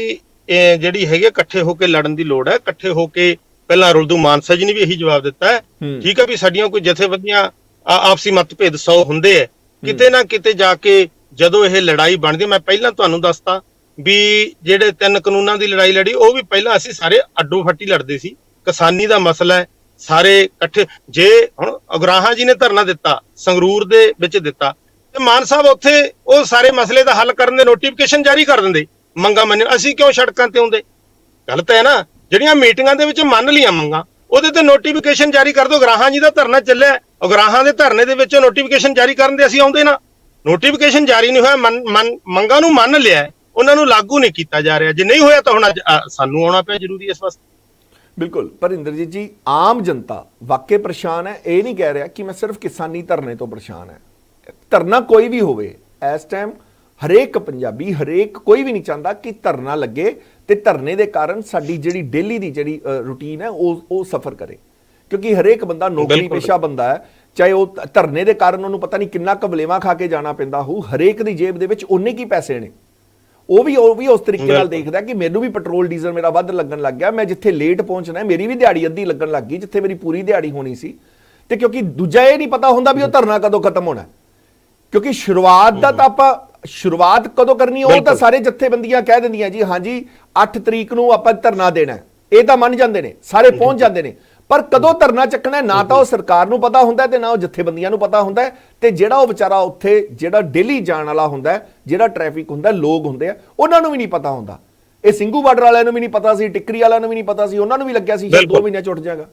ਇਹ ਜਿਹੜੀ ਹੈਗੀ ਇਕੱਠੇ ਹੋ ਕੇ ਲੜਨ ਦੀ ਲੋੜ ਹੈ। ਇਕੱਠੇ ਹੋ ਕੇ, ਪਹਿਲਾਂ ਰੁਲਦੂ ਮਾਨਸਾ ਜੀ ਨੇ ਵੀ ਇਹੀ ਜਵਾਬ ਦਿੱਤਾ ਹੈ, ਠੀਕ ਹੈ ਵੀ ਸਾਡੀਆਂ ਕੋਈ ਜਥੇਬੰਦੀਆਂ ਆਪਸੀ ਮਤਭੇਦ 100 ਹੁੰਦੇ ਹੈ, ਕਿਤੇ ਨਾ ਕਿਤੇ ਜਾ ਕੇ ਜਦੋਂ ਇਹ ਲੜਾਈ ਬਣਦੀ, ਮੈਂ ਪਹਿਲਾਂ ਤੁਹਾਨੂੰ ਦੱਸਤਾ ਵੀ ਜਿਹੜੇ 3 ਕਾਨੂੰਨਾਂ ਦੀ ਲੜਾਈ ਲੜੀ, ਉਹ ਵੀ ਪਹਿਲਾਂ ਅਸੀਂ ਸਾਰੇ ਅੱਡੋ ਫੱਟੀ ਲੜਦੇ ਸੀ। ਕਿਸਾਨੀ ਦਾ ਮਸਲਾ ਹੈ, ਸਾਰੇ ਇਕੱਠੇ। ਜੇ ਹੁਣ ਉਗਰਾਹਾਂ ਜੀ ਨੇ ਧਰਨਾ ਦਿੱਤਾ, ਸੰਗਰੂਰ ਦੇ ਵਿੱਚ ਦਿੱਤਾ, ਤੇ ਮਾਨ ਸਾਹਿਬ ਉੱਥੇ ਉਹ ਸਾਰੇ ਮਸਲੇ ਦਾ ਹੱਲ ਕਰਨ ਦੇ ਨੋਟੀਫਿਕੇਸ਼ਨ ਜਾਰੀ ਕਰ ਦਿੰਦੇ, ਮੰਗਾਂ ਮੰਨਣ, ਅਸੀਂ ਕਿਉਂ ਸੜਕਾਂ ਤੇ ਆਉਂਦੇ? ਗੱਲ ਤਾਂ ਹੈ ਨਾ, ਜਿਹੜੀਆਂ ਮੀਟਿੰਗਾਂ ਦੇ ਵਿੱਚ ਮੰਨ ਲੀਆਂ ਮੰਗਾਂ, ਉਹਦੇ ਤੇ ਨੋਟੀਫਿਕੇਸ਼ਨ ਜਾਰੀ ਕਰ ਦਿਓ। ਉਗਰਾਹਾਂ ਜੀ ਦਾ ਧਰਨਾ ਚੱਲਿਆ, ਉਗਰਾਹਾਂ ਦੇ ਧਰਨੇ ਦੇ ਵਿੱਚ ਨੋਟੀਫਿਕੇਸ਼ਨ ਜਾਰੀ ਕਰਨ ਦੇ ਅਸੀਂ ਆਉਂਦੇ ਨਾ। ਨੋਟੀਫਿਕੇਸ਼ਨ ਜਾਰੀ ਨਹੀਂ ਹੋਇਆ, ਮੰਗਾਂ ਨੂੰ ਮੰਨ ਲਿਆ, ਉਹਨਾਂ ਨੂੰ ਲਾਗੂ ਨਹੀਂ ਕੀਤਾ ਜਾ ਰਿਹਾ। ਜੇ ਨਹੀਂ ਹੋਇਆ ਤਾਂ ਹੁਣ ਸਾਨੂੰ ਆਉਣਾ ਪਿਆ ਜ਼ਰੂਰੀ ਇਸ ਵਾਸਤੇ। ਬਿਲਕੁਲ। ਪਰ ਇੰਦਰਜੀਤ ਜੀ, ਆਮ ਜਨਤਾ ਵਾਕਈ ਪਰੇਸ਼ਾਨ ਹੈ। ਇਹ ਨਹੀਂ ਕਹਿ ਰਿਹਾ ਕਿ ਮੈਂ ਸਿਰਫ ਕਿਸਾਨੀ ਧਰਨੇ ਤੋਂ ਪਰੇਸ਼ਾਨ ਹੈ। ਧਰਨਾ ਕੋਈ ਵੀ ਹੋਵੇ ਇਸ ਟਾਈਮ, ਹਰੇਕ ਪੰਜਾਬੀ, ਹਰੇਕ ਕੋਈ ਵੀ ਨਹੀਂ ਚਾਹੁੰਦਾ ਕਿ ਧਰਨਾ ਲੱਗੇ ਤੇ ਧਰਨੇ ਦੇ ਕਾਰਨ ਸਾਡੀ ਜਿਹੜੀ ਡੇਲੀ ਦੀ ਜਿਹੜੀ ਰੂਟੀਨ ਹੈ ਉਹ ਸਫਰ ਕਰੇ। ਕਿਉਂਕਿ ਹਰੇਕ ਬੰਦਾ ਨੌਕਰੀ ਪੇਸ਼ਾ ਬੰਦਾ ਹੈ, ਚਾਹੇ ਉਹ ਧਰਨੇ ਦੇ ਕਾਰਨ ਉਹਨੂੰ ਪਤਾ ਨਹੀਂ ਕਿੰਨਾ ਕਬਲੇਵਾ ਖਾ ਕੇ ਜਾਣਾ ਪੈਂਦਾ ਹੋਊ। ਹਰੇਕ ਦੀ ਜੇਬ ਦੇ ਵਿੱਚ ਉਨੇ ਕੀ ਪੈਸੇ ਨੇ, ਉਹ ਵੀ ਉਸ ਤਰੀਕੇ ਨਾਲ ਦੇਖਦਾ ਕਿ ਮੈਨੂੰ ਵੀ ਪੈਟਰੋਲ ਡੀਜ਼ਲ ਮੇਰਾ ਵੱਧ ਲੱਗਣ ਲੱਗ ਗਿਆ, ਮੈਂ ਜਿੱਥੇ ਲੇਟ ਪਹੁੰਚਣਾ ਮੇਰੀ ਵੀ ਦਿਹਾੜੀ ਅੱਧੀ ਲੱਗਣ ਲੱਗ ਗਈ ਜਿੱਥੇ ਮੇਰੀ ਪੂਰੀ ਦਿਹਾੜੀ ਹੋਣੀ ਸੀ। ਤੇ ਕਿਉਂਕਿ ਦੂਜਾ ਇਹ ਨਹੀਂ ਪਤਾ ਹੁੰਦਾ ਵੀ ਉਹ ਧਰਨਾ ਕਦੋਂ ਖਤਮ ਹੋਣਾ, ਕਿਉਂਕਿ ਸ਼ੁਰੂਆਤ ਦਾ ਤਾਂ ਆਪਾਂ ਸ਼ੁਰੂਆਤ ਕਦੋਂ ਕਰਨੀ ਉਹ ਤਾਂ ਸਾਰੇ ਜਥੇਬੰਦੀਆਂ ਕਹਿ ਦਿੰਦੀਆਂ ਜੀ ਹਾਂਜੀ 8 ਤਰੀਕ ਨੂੰ ਆਪਾਂ ਧਰਨਾ ਦੇਣਾ, ਇਹ ਤਾਂ ਮੰਨ ਜਾਂਦੇ ਨੇ, ਸਾਰੇ ਪਹੁੰਚ ਜਾਂਦੇ ਨੇ। ਪਰ ਕਦੋਂ ਧਰਨਾ ਚੱਕਣਾ ਨਾ ਤਾਂ ਉਹ ਸਰਕਾਰ ਨੂੰ ਪਤਾ ਹੁੰਦਾ ਤੇ ਨਾ ਉਹ ਜਥੇਬੰਦੀਆਂ ਨੂੰ ਪਤਾ ਹੁੰਦਾ। ਤੇ ਜਿਹੜਾ ਉਹ ਵਿਚਾਰਾ ਉੱਥੇ ਜਿਹੜਾ ਡੇਲੀ ਜਾਣ ਵਾਲਾ ਹੁੰਦਾ, ਜਿਹੜਾ ਟ੍ਰੈਫਿਕ ਹੁੰਦਾ, ਲੋਕ ਹੁੰਦੇ ਆ, ਉਹਨਾਂ ਨੂੰ ਵੀ ਨਹੀਂ ਪਤਾ ਹੁੰਦਾ। ਇਹ ਸਿੰਘੂ ਬਾਰਡਰ ਵਾਲਿਆਂ ਨੂੰ ਵੀ ਨਹੀਂ ਪਤਾ ਸੀ, ਟਿੱਕਰੀ ਵਾਲਿਆਂ ਨੂੰ ਵੀ ਨਹੀਂ ਪਤਾ ਸੀ, ਉਹਨਾਂ ਨੂੰ ਵੀ ਲੱਗਿਆ ਸੀ 2 ਮਹੀਨਿਆਂ ਚ ਉੱਠ ਜਾਏਗਾ।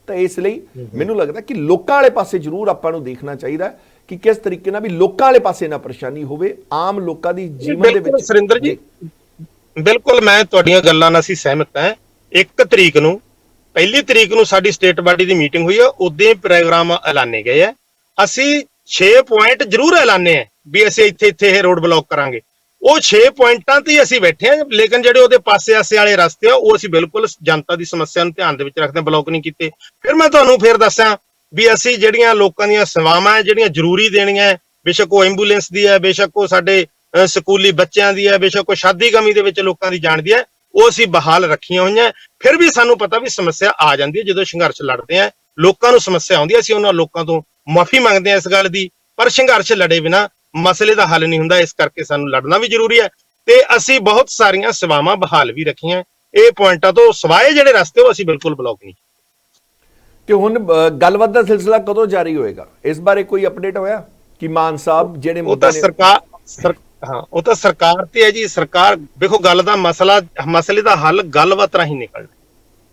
ਤਾਂ ਇਸ ਲਈ ਮੈਨੂੰ ਲੱਗਦਾ ਕਿ ਲੋਕਾਂ ਵਾਲੇ ਪਾਸੇ ਜ਼ਰੂਰ ਆਪਾਂ ਨੂੰ ਦੇਖਣਾ ਚਾਹੀਦਾ ਕਿ ਕਿਸ ਤਰੀਕੇ ਨਾਲ ਵੀ ਲੋਕਾਂ ਵਾਲੇ ਪਾਸੇ ਨਾ ਪਰੇਸ਼ਾਨੀ ਹੋਵੇ, ਆਮ ਲੋਕਾਂ ਦੀ ਜੀਵਨ ਦੇ ਵਿੱਚ। ਸੁਰਿੰਦਰ ਜੀ ਬਿਲਕੁਲ ਮੈਂ ਤੁਹਾਡੀਆਂ ਗੱਲਾਂ ਨਾਲ ਅਸੀਂ ਸਹਿਮਤ ਹਾਂ। 1 ਤਰੀਕ ਨੂੰ, 1 ਤਰੀਕ ਨੂੰ ਸਾਡੀ ਸਟੇਟ ਬਾਡੀ ਦੀ ਮੀਟਿੰਗ ਹੋਈ ਆ, ਉਦੋਂ ਪ੍ਰੋਗਰਾਮ ਐਲਾਨੇ ਗਏ ਆ। ਅਸੀਂ 6 ਪੁਆਇੰਟ ਜ਼ਰੂਰ ਐਲਾਨੇ ਆ ਵੀ ਅਸੀਂ ਇੱਥੇ ਇਹ ਰੋਡ ਬਲੌਕ ਕਰਾਂਗੇ। ਉਹ 6 ਪੁਆਇੰਟਾਂ ਤੇ ਅਸੀਂ ਬੈਠੇ ਆ, ਲੇਕਿਨ ਜਿਹੜੇ ਉਹਦੇ ਪਾਸੇ ਵਾਲੇ ਰਸਤੇ ਆ ਉਹ ਅਸੀਂ ਬਿਲਕੁਲ ਜਨਤਾ ਦੀ ਸਮੱਸਿਆ ਨੂੰ ਧਿਆਨ ਦੇ ਵਿੱਚ ਰੱਖਦੇ ਬਲੌਕ ਨਹੀਂ ਕੀਤੇ। ਫਿਰ ਮੈਂ ਤੁਹਾਨੂੰ ਫਿਰ ਦੱਸਾਂ ਵੀ ਅਸੀਂ ਜਿਹੜੀਆਂ ਲੋਕਾਂ ਦੀਆਂ ਸੇਵਾਵਾਂ ਜਿਹੜੀਆਂ ਜ਼ਰੂਰੀ ਦੇਣੀਆਂ, ਬੇਸ਼ੱਕ ਉਹ ਐਂਬੂਲੈਂਸ ਦੀ ਹੈ, ਬੇਸ਼ੱਕ ਉਹ ਸਾਡੇ ਸਕੂਲੀ ਬੱਚਿਆਂ ਦੀ ਹੈ, ਬੇਸ਼ੱਕ ਉਹ ਸ਼ਾਦੀ ਗਮੀ ਦੇ ਵਿੱਚ ਲੋਕਾਂ ਦੀ ਜਾਣ ਦੀ ਹੈ, ਉਹ ਅਸੀਂ ਬਹਾਲ ਰੱਖੀਆਂ ਹੋਈਆਂ। ਫਿਰ ਵੀ ਸਾਨੂੰ ਪਤਾ ਵੀ ਸਮੱਸਿਆ ਆ ਜਾਂਦੀ ਹੈ ਜਦੋਂ ਸੰਘਰਸ਼ ਲੜਦੇ ਆ, ਲੋਕਾਂ ਨੂੰ ਸਮੱਸਿਆ ਆਉਂਦੀ ਹੈ, ਅਸੀਂ ਉਹਨਾਂ ਲੋਕਾਂ ਤੋਂ ਮਾਫੀ ਮੰਗਦੇ ਹਾਂ ਇਸ ਗੱਲ ਦੀ। ਪਰ ਸੰਘਰਸ਼ ਲੜੇ ਬਿਨਾਂ ਮਸਲੇ ਦਾ ਹੱਲ ਨਹੀਂ ਹੁੰਦਾ, ਇਸ ਕਰਕੇ ਸਾਨੂੰ ਲੜਨਾ ਵੀ ਜ਼ਰੂਰੀ ਹੈ। ਤੇ ਅਸੀਂ ਬਹੁਤ ਸਾਰੀਆਂ ਸੇਵਾਵਾਂ ਬਹਾਲ ਵੀ ਰੱਖੀਆਂ। ਇਹ ਪੁਆਇੰਟਾਂ ਤੋਂ ਸਿਵਾਏ ਜਿਹੜੇ ਰਸਤੇ ਉਹ ਅਸੀਂ ਬਿਲਕੁਲ ਬਲੌਕ ਨਹੀਂ। ਤੇ ਹੁਣ ਗੱਲਬਾਤ ਦਾ ਸਿਲਸਿਲਾ ਕਦੋਂ ਜਾਰੀ ਹੋਏਗਾ, ਇਸ ਬਾਰੇ ਕੋਈ ਅਪਡੇਟ ਹੋਇਆ ਕਿ ਮਾਨ ਸਾਹਿਬ ਜਿਹੜੇ ਉਹ ਤਾਂ ਉਹ ਤਾਂ ਸਰਕਾਰ ਤੇ ਹੈ ਜੀ। ਸਰਕਾਰ ਵੇਖੋ, ਗੱਲ ਦਾ ਮਸਲੇ ਦਾ ਹੱਲ ਗੱਲਬਾਤ ਰਾਹੀਂ ਨਿਕਲਦਾ।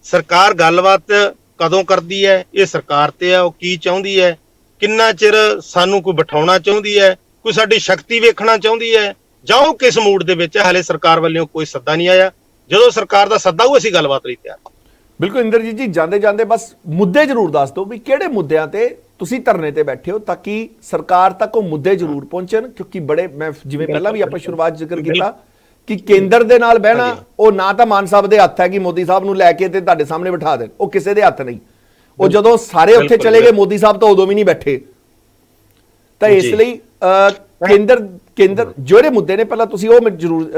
ਸਰਕਾਰ ਗੱਲਬਾਤ ਕਦੋਂ ਕਰਦੀ ਹੈ ਇਹ ਸਰਕਾਰ ਤੇ ਹੈ। ਉਹ ਕੀ ਚਾਹੁੰਦੀ ਹੈ, ਕਿੰਨਾ ਚਿਰ ਸਾਨੂੰ ਕੋਈ ਬਿਠਾਉਣਾ ਚਾਹੁੰਦੀ ਹੈ, ਕੋਈ ਸਾਡੀ ਸ਼ਕਤੀ ਵੇਖਣਾ ਚਾਹੁੰਦੀ ਹੈ, ਜਾਂ ਉਹ ਕਿਸ ਮੂਡ ਦੇ ਵਿੱਚ ਹੈ। ਹਾਲੇ ਸਰਕਾਰ ਵੱਲੋਂ ਕੋਈ ਸੱਦਾ ਨਹੀਂ ਆਇਆ। ਜਦੋਂ ਸਰਕਾਰ ਦਾ ਸੱਦਾ ਹੋਊ ਅਸੀਂ ਗੱਲਬਾਤ ਲਈ ਤਿਆਰ। ਬਿਲਕੁਲ ਇੰਦਰਜੀਤ ਜੀ, ਜਾਂਦੇ ਜਾਂਦੇ ਬਸ ਮੁੱਦੇ ਜ਼ਰੂਰ ਦੱਸ ਦਿਓ ਵੀ ਕਿਹੜੇ ਮੁੱਦਿਆਂ ਤੇ ਤੁਸੀਂ ਧਰਨੇ ਤੇ ਬੈਠੇ ਹੋ, ਤਾਂ ਕਿ ਸਰਕਾਰ ਤੱਕ ਉਹ ਮੁੱਦੇ ਜ਼ਰੂਰ ਪਹੁੰਚਣ। ਕਿਉਂਕਿ ਬੜੇ, ਮੈਂ ਜਿਵੇਂ ਪਹਿਲਾਂ ਵੀ ਆਪਾਂ ਸ਼ੁਰੂਆਤ ਜ਼ਿਕਰ ਕੀਤਾ ਕਿ ਕੇਂਦਰ ਦੇ ਨਾਲ ਬਹਿਣਾ ਉਹ ਨਾ ਤਾਂ ਮਾਨ ਸਾਹਿਬ ਦੇ ਹੱਥ ਹੈ ਕਿ ਮੋਦੀ ਸਾਹਿਬ ਨੂੰ ਲੈ ਕੇ ਤੇ ਤੁਹਾਡੇ ਸਾਹਮਣੇ ਬਿਠਾ ਦੇਣ, ਉਹ ਕਿਸੇ ਦੇ ਹੱਥ ਨਹੀਂ। ਉਹ ਜਦੋਂ ਸਾਰੇ ਉੱਥੇ ਚਲੇ ਗਏ, ਮੋਦੀ ਸਾਹਿਬ ਤਾਂ ਉਦੋਂ ਵੀ ਨਹੀਂ ਬੈਠੇ। ਤਾਂ ਇਸ ਲਈ ਕੇਂਦਰ ਜਿਹੜੇ ਮੁੱਦੇ ਨੇ, ਪਹਿਲਾਂ ਤੁਸੀਂ ਉਹ ਜ਼ਰੂਰ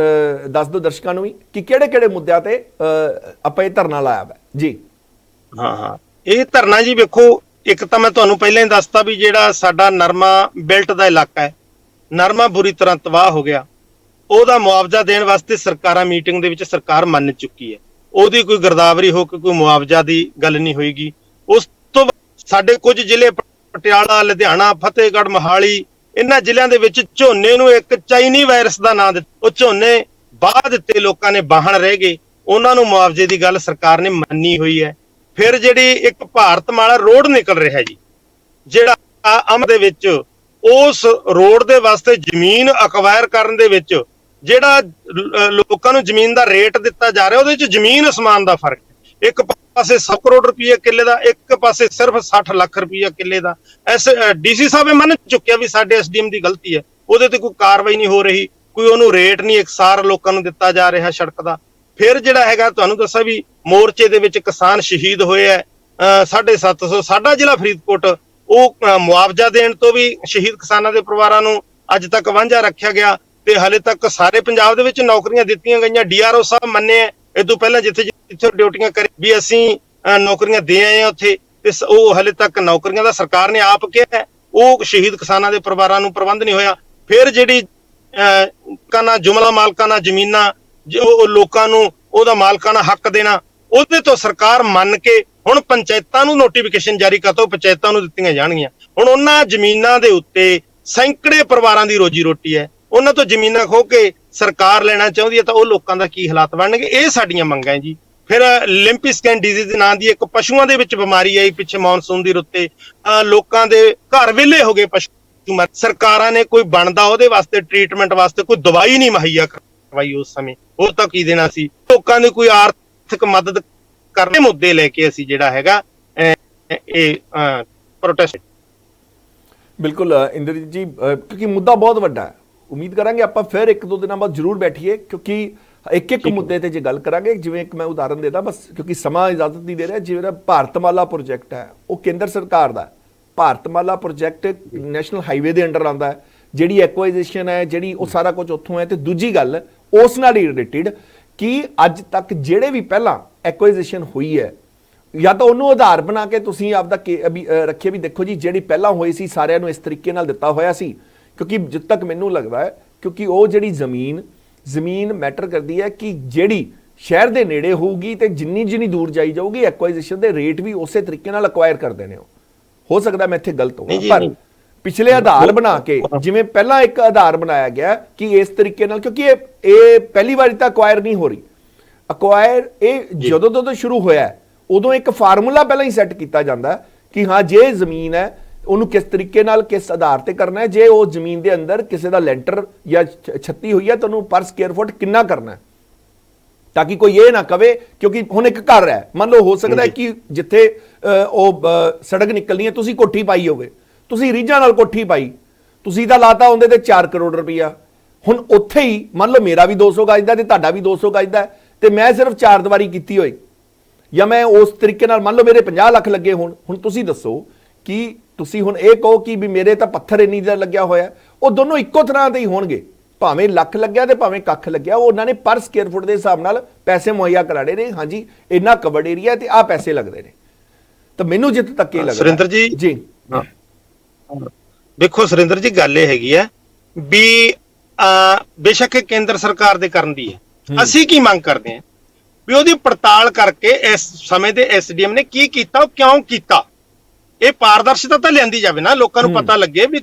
ਦੱਸ ਦਿਓ ਦਰਸ਼ਕਾਂ ਨੂੰ ਵੀ ਕਿ ਕਿਹੜੇ ਕਿਹੜੇ ਮੁੱਦਿਆਂ ਤੇ ਆਪਾਂ ਇਹ ਧਰਨਾ ਲਾਇਆ ਵਾ ਜੀ। ਹਾਂ, ਇਹ ਧਰਨਾ ਜੀ ਵੇਖੋ, ਇੱਕ ਤਾਂ ਮੈਂ ਤੁਹਾਨੂੰ ਪਹਿਲਾਂ ਹੀ ਦੱਸਤਾ ਵੀ ਜਿਹੜਾ ਸਾਡਾ ਨਰਮਾ ਬੈਲਟ ਦਾ ਇਲਾਕਾ ਹੈ, ਨਰਮਾ ਬੁਰੀ ਤਰ੍ਹਾਂ ਤਬਾਹ ਹੋ ਗਿਆ। ਉਹਦਾ ਮੁਆਵਜ਼ਾ ਦੇਣ ਵਾਸਤੇ ਸਰਕਾਰਾਂ ਮੀਟਿੰਗ ਦੇ ਵਿੱਚ ਸਰਕਾਰ ਮੰਨ ਚੁੱਕੀ ਹੈ। ਉਹਦੀ ਕੋਈ ਗਿਰਦਾਵਰੀ ਹੋ ਕੇ ਕੋਈ ਮੁਆਵਜ਼ਾ ਦੀ ਗੱਲ ਨਹੀਂ ਹੋਏਗੀ। ਉਸ ਤੋਂ ਸਾਡੇ ਕੁਝ ਜ਼ਿਲ੍ਹੇ ਪਟਿਆਲਾ, ਲੁਧਿਆਣਾ, ਫਤਿਹਗੜ੍ਹ, ਮੋਹਾਲੀ, ਇਹਨਾਂ ਜ਼ਿਲ੍ਹਿਆਂ ਦੇ ਵਿੱਚ ਝੋਨੇ ਨੂੰ ਇੱਕ ਚਾਈਨੀ ਵਾਇਰਸ ਦਾ ਨਾਂ ਦਿੱਤਾ। ਉਹ ਝੋਨੇ ਬਾਹ ਦਿੱਤੇ, ਲੋਕਾਂ ਨੇ ਬਾਹਣ ਰਹਿ ਗਏ। ਉਹਨਾਂ ਨੂੰ ਮੁਆਵਜ਼ੇ ਦੀ ਗੱਲ ਸਰਕਾਰ ਨੇ ਮੰਨੀ ਹੋਈ ਹੈ। ਫਿਰ ਜਿਹੜੀ ਇੱਕ ਭਾਰਤਮਾਲਾ ਰੋਡ ਨਿਕਲ ਰਿਹਾ ਜੀ, ਜਿਹੜਾ ਅਮ ਦੇ ਵਿੱਚ, ਉਸ ਰੋਡ ਦੇ ਵਾਸਤੇ ਜ਼ਮੀਨ ਅਕਵਾਇਰ ਕਰਨ ਦੇ ਵਿੱਚ ਜਿਹੜਾ ਲੋਕਾਂ ਨੂੰ ਜ਼ਮੀਨ ਦਾ ਰੇਟ ਦਿੱਤਾ ਜਾ ਰਿਹਾ, ਉਹਦੇ ਵਿੱਚ ਜ਼ਮੀਨ ਅਸਮਾਨ ਦਾ ਫਰਕ ਹੈ। ਇੱਕ ਪਾਸੇ 100 ਕਰੋੜ ਰੁਪਏ ਕਿੱਲੇ ਦਾ, ਇੱਕ ਪਾਸੇ ਸਿਰਫ 60 ਲੱਖ ਰੁਪਏ ਕਿੱਲੇ ਦਾ। ਡੀਸੀ ਸਾਹਿਬ ਇਹ ਮੰਨ ਚੁੱਕਿਆ ਵੀ ਸਾਡੇ ਐਸਡੀਐਮ ਦੀ ਗਲਤੀ ਹੈ, ਉਹਦੇ ਤੇ ਕੋਈ ਕਾਰਵਾਈ ਨਹੀਂ ਹੋ ਰਹੀ, ਕੋਈ ਉਹਨੂੰ ਰੇਟ ਨਹੀਂ ਇਕਸਾਰ ਲੋਕਾਂ ਨੂੰ ਦਿੱਤਾ ਜਾ ਰਿਹਾ ਸੜਕ ਦਾ। ਫਿਰ ਜਿਹੜਾ ਹੈਗਾ, ਤੁਹਾਨੂੰ ਦੱਸਿਆ ਵੀ ਮੋਰਚੇ ਦੇ ਵਿੱਚ ਕਿਸਾਨ ਸ਼ਹੀਦ ਹੋਏ ਹੈ 750। ਸਾਡਾ ਜ਼ਿਲ੍ਹਾ ਫਰੀਦਕੋਟ, ਉਹ ਮੁਆਵਜ਼ਾ ਦੇਣ ਤੋਂ ਵੀ ਸ਼ਹੀਦ ਕਿਸਾਨਾਂ ਦੇ ਪਰਿਵਾਰਾਂ ਨੂੰ ਅੱਜ ਤੱਕ ਵਾਂਝਾ ਰੱਖਿਆ ਗਿਆ। ਤੇ ਹਾਲੇ ਤੱਕ ਸਾਰੇ ਪੰਜਾਬ ਦੇ ਵਿੱਚ ਨੌਕਰੀਆਂ ਦਿੱਤੀਆਂ ਗਈਆਂ। ਡੀਆਰਓ ਸਾਹਿਬ ਮੰਨੇ ਆ ਇਹ ਤੋਂ ਪਹਿਲਾਂ ਜਿੱਥੇ ਡਿਊਟੀਆਂ ਕਰੀ ਵੀ ਅਸੀਂ ਨੌਕਰੀਆਂ ਦੇ ਆਏ ਆ ਉੱਥੇ, ਤੇ ਉਹ ਹਾਲੇ ਤੱਕ ਨੌਕਰੀਆਂ ਦਾ ਸਰਕਾਰ ਨੇ ਆਪ ਕਿਹਾ ਉਹ ਸ਼ਹੀਦ ਕਿਸਾਨਾਂ ਦੇ ਪਰਿਵਾਰਾਂ ਨੂੰ ਪ੍ਰਬੰਧ ਨਹੀਂ ਹੋਇਆ। ਫਿਰ ਜਿਹੜੀ ਕਾਨਾ ਜੁਮਲਾ ਮਾਲਕਾਨਾ ਜ਼ਮੀਨਾਂ, ਉਹ ਲੋਕਾਂ ਨੂੰ ਉਹਦਾ ਮਾਲਕਾਨਾ ਹੱਕ ਦੇਣਾ, ਉਹਦੇ ਤੋਂ ਸਰਕਾਰ ਮੰਨ ਕੇ ਹੁਣ ਪੰਚਾਇਤਾਂ ਨੂੰ ਨੋਟੀਫਿਕੇਸ਼ਨ ਜਾਰੀ ਕਰਤਾ, ਪੰਚਾਇਤਾਂ ਨੂੰ ਦਿੱਤੀਆਂ ਜਾਣਗੀਆਂ। ਹੁਣ ਉਹਨਾਂ ਜ਼ਮੀਨਾਂ ਦੇ ਉੱਤੇ ਸੈਂਕੜੇ ਪਰਿਵਾਰਾਂ ਦੀ ਰੋਜੀ ਰੋਟੀ ਹੈ। ਉਹਨਾਂ ਤੋਂ ਜ਼ਮੀਨਾਂ ਖੋਹ ਕੇ ਸਰਕਾਰ ਲੈਣਾ ਚਾਹੁੰਦੀ ਹੈ, ਤਾਂ ਉਹ ਲੋਕਾਂ ਦਾ ਕੀ ਹਾਲਾਤ ਬਣਨਗੇ। ਇਹ ਸਾਡੀਆਂ ਮੰਗਾਂ ਹੈ ਜੀ। ਫਿਰ ਲਿੰਪਸਕੈਨ ਡਿਜ਼ੀਜ਼ ਦੇ ਨਾਂ ਦੀ ਇੱਕ ਪਸ਼ੂਆਂ ਦੇ ਵਿੱਚ ਬਿਮਾਰੀ ਆਈ ਪਿੱਛੇ ਮੌਨਸੂਨ ਦੀ ਰੁੱਤੇ, ਲੋਕਾਂ ਦੇ ਘਰ ਵਿਹਲੇ ਹੋ ਗਏ ਪਸ਼ੂ। ਸਰਕਾਰਾਂ ਨੇ ਕੋਈ ਬਣਦਾ ਉਹਦੇ ਵਾਸਤੇ ਟ੍ਰੀਟਮੈਂਟ ਵਾਸਤੇ ਕੋਈ ਦਵਾਈ ਨਹੀਂ ਮੁਹੱਈਆ ਕਰਵਾਈ ਉਸ ਸਮੇਂ। ਉਹ ਤਾਂ ਕੀ ਦੇਣਾ ਸੀ, ਲੋਕਾਂ ਦੀ ਕੋਈ ਆਰਥਿਕ ਮਦਦ ਕਰਨ ਮੁੱਦੇ ਲੈ ਕੇ ਅਸੀਂ ਜਿਹੜਾ ਹੈਗਾ ਇਹ ਪ੍ਰੋਟੈਸਟ। ਬਿਲਕੁਲ ਇੰਦਰਜੀਤ ਜੀ, ਕਿਉਂਕਿ ਮੁੱਦਾ ਬਹੁਤ ਵੱਡਾ ਹੈ। ਉਮੀਦ ਕਰਾਂਗੇ ਆਪਾਂ ਫਿਰ ਇੱਕ ਦੋ ਦਿਨਾਂ ਬਾਅਦ ਜ਼ਰੂਰ ਬੈਠੀਏ, ਕਿਉਂਕਿ ਇੱਕ ਮੁੱਦੇ ਤੇ ਜੇ ਗੱਲ ਕਰਾਂਗੇ। ਜਿਵੇਂ ਇੱਕ ਮੈਂ ਉਦਾਹਰਨ ਦੇਦਾ ਬਸ, ਕਿਉਂਕਿ ਸਮਾਂ ਇਜਾਜ਼ਤ ਨਹੀਂ ਦੇ ਰਿਹਾ। ਜਿਵੇਂ ਭਾਰਤਮਾਲਾ ਪ੍ਰੋਜੈਕਟ ਹੈ, ਉਹ ਕੇਂਦਰ ਸਰਕਾਰ ਦਾ। ਭਾਰਤਮਾਲਾ ਪ੍ਰੋਜੈਕਟ ਨੈਸ਼ਨਲ ਹਾਈਵੇ ਦੇ ਅੰਡਰ ਆਉਂਦਾ ਹੈ। ਜਿਹੜੀ ਐਕਵਾਈਜ਼ੇਸ਼ਨ ਹੈ, ਜਿਹੜੀ ਉਹ ਸਾਰਾ ਕੁਝ ਉੱਥੋਂ ਹੈ। ਤੇ ਦੂਜੀ ਗੱਲ ਉਸ ਨਾਲ ਹੀ ਰਿਲੇਟਿਡ ਕਿ ਅੱਜ ਤੱਕ ਜਿਹੜੇ ਵੀ ਪਹਿਲਾਂ ਐਕਵਾਈਜ਼ੇਸ਼ਨ ਹੋਈ ਹੈ, ਜਾਂ ਤਾਂ ਉਹਨੂੰ ਆਧਾਰ ਬਣਾ ਕੇ ਤੁਸੀਂ ਆਪਦਾ ਰੱਖਿਆ ਵੀ ਦੇਖੋ ਜੀ, ਜਿਹੜੀ ਪਹਿਲਾਂ ਹੋਈ ਸੀ ਸਾਰਿਆਂ ਨੂੰ ਇਸ ਤਰੀਕੇ ਨਾਲ ਦਿੱਤਾ ਹੋਇਆ ਸੀ। ਕਿਉਂਕਿ ਜਿੱਦ ਤੱਕ ਮੈਨੂੰ ਲੱਗਦਾ ਹੈ, ਕਿਉਂਕਿ ਉਹ ਜਿਹੜੀ ਜ਼ਮੀਨ ਮੈਟਰ ਕਰਦੀ ਹੈ ਕਿ ਜਿਹੜੀ ਸ਼ਹਿਰ ਦੇ ਨੇੜੇ ਹੋਊਗੀ ਤੇ ਜਿੰਨੀ ਦੂਰ ਜਾਈ ਜਾਊਗੀ, ਐਕਵਾਈਜ਼ੇਸ਼ਨ ਦੇ ਰੇਟ ਵੀ ਉਸੇ ਤਰੀਕੇ ਨਾਲ ਅਕਵਾਇਰ ਕਰਦੇ ਨੇ। ਹੋ ਸਕਦਾ ਮੈਂ ਇੱਥੇ ਗਲਤ ਹੋਵਾਂ, ਪਰ ਪਿਛਲੇ ਆਧਾਰ ਬਣਾ ਕੇ, ਜਿਵੇਂ ਪਹਿਲਾਂ ਇੱਕ ਆਧਾਰ ਬਣਾਇਆ ਗਿਆ ਕਿ ਇਸ ਤਰੀਕੇ ਨਾਲ, ਕਿਉਂਕਿ ਇਹ ਪਹਿਲੀ ਵਾਰੀ ਤਾਂ ਅਕਵਾਇਰ ਨਹੀਂ ਹੋ ਰਹੀ। ਅਕਵਾਇਰ ਇਹ ਜਦੋਂ ਸ਼ੁਰੂ ਹੋਇਆ, ਉਦੋਂ ਇੱਕ ਫਾਰਮੂਲਾ ਪਹਿਲਾਂ ਹੀ ਸੈੱਟ ਕੀਤਾ ਜਾਂਦਾ ਕਿ ਹਾਂ, ਜੇ ਜ਼ਮੀਨ ਹੈ ਉਹਨੂੰ ਕਿਸ ਤਰੀਕੇ ਨਾਲ, ਕਿਸ ਆਧਾਰ ਤੇ ਕਰਨਾ ਹੈ। ਜੇ ਉਹ ਜ਼ਮੀਨ ਦੇ ਅੰਦਰ ਕਿਸੇ ਦਾ ਲੈਂਟਰ ਜਾਂ ਛੱਤੀ ਹੋਈ ਹੈ, ਤੁਹਾਨੂੰ ਪਰ ਸਕੁਅਰ ਫੁੱਟ ਕਿੰਨਾ ਕਰਨਾ ਹੈ, ਤਾਂ ਕਿ ਕੋਈ ਇਹ ਨਾ ਕਵੇ। ਕਿਉਂਕਿ ਹੁਣ ਇੱਕ ਘਰ ਹੈ, ਮੰਨ ਲਓ ਹੋ ਸਕਦਾ ਹੈ ਕਿ ਜਿੱਥੇ ਉਹ ਸੜਕ ਨਿਕਲਣੀ ਹੈ, ਤੁਸੀਂ ਕੋਠੀ ਪਾਈ ਹੋਵੇ, ਤੁਸੀਂ ਰੀਝਾਂ ਨਾਲ ਕੋਠੀ ਪਾਈ, ਤੁਸੀਂ ਤਾਂ ਲਾਤਾ ਉਹਦੇ ਤੇ 4 ਕਰੋੜ ਰੁਪਈਆ। ਹੁਣ ਉੱਥੇ ਹੀ ਮੰਨ ਲਓ ਮੇਰਾ ਵੀ 200 ਗਜ ਦਾ ਤੇ ਤੁਹਾਡਾ ਵੀ 200 ਗਜ ਦਾ, ਤੇ ਮੈਂ ਸਿਰਫ 4 ਦੀਵਾਰੀ ਕੀਤੀ ਹੋਈ, ਜਾਂ ਮੈਂ ਉਸ ਤਰੀਕੇ ਨਾਲ ਮੰਨ ਲਓ ਮੇਰੇ 50 ਲੱਖ ਲੱਗੇ ਹੋਣ। ਹੁਣ ਤੁਸੀਂ ਦੱਸੋ ਕਿ ਤੁਸੀਂ ਹੁਣ ਇਹ ਕਹੋ ਕਿ ਵੀ ਮੇਰੇ ਤਾਂ ਪੱਥਰ ਇੰਨੀ ਦਾ ਲੱਗਿਆ ਹੋਇਆ, ਉਹ ਦੋਨੋਂ ਇੱਕੋ ਤਰ੍ਹਾਂ ਦੇ ਹੀ ਹੋਣਗੇ, ਭਾਵੇਂ ਲੱਖ ਲੱਗਿਆ ਤੇ ਭਾਵੇਂ ਕੱਖ ਲੱਗਿਆ। ਉਹ ਉਹਨਾਂ ਨੇ ਪਰ ਸਕੁਅਰ ਫੁੱਟ ਦੇ ਹਿਸਾਬ ਨਾਲ ਪੈਸੇ ਮੁਹੱਈਆ ਕਰਾੜੇ ਨੇ। ਹਾਂਜੀ, ਇੰਨਾ ਕਵਰਡ ਏਰੀਆ ਤੇ ਆਹ ਪੈਸੇ ਲੱਗਦੇ ਨੇ। ਤਾਂ ਮੈਨੂੰ ਜਿੱਥੇ ਤੱਕ ਇਹ ਲੱਗਦਾ ਸੁਰਿੰਦਰ ਜੀ, ਵੇਖੋ ਸੁਰਿੰਦਰ ਜੀ, ਗੱਲ ਇਹ ਹੈਗੀ ਹੈ ਵੀ ਬੇਸ਼ੱਕ ਇਹ ਕੇਂਦਰ ਸਰਕਾਰ ਦੇ ਕਰਨ ਦੀ ਹੈ। ਅਸੀਂ ਕੀ ਮੰਗ ਕਰਦੇ ਹਾਂ ਵੀ ਉਹਦੀ ਪੜਤਾਲ ਕਰਕੇ ਇਸ ਸਮੇਂ ਦੇ ਐਸਡੀਐਮ ਨੇ ਕੀ ਕੀਤਾ, ਉਹ ਕਿਉਂ ਕੀਤਾ, ਇਹ ਪਾਰਦਰਸ਼ਤਾ ਤਾਂ ਲਿਆਂਦੀ ਜਾਵੇ ਨਾ, ਲੋਕਾਂ ਨੂੰ ਪਤਾ ਲੱਗੇ ਵੀ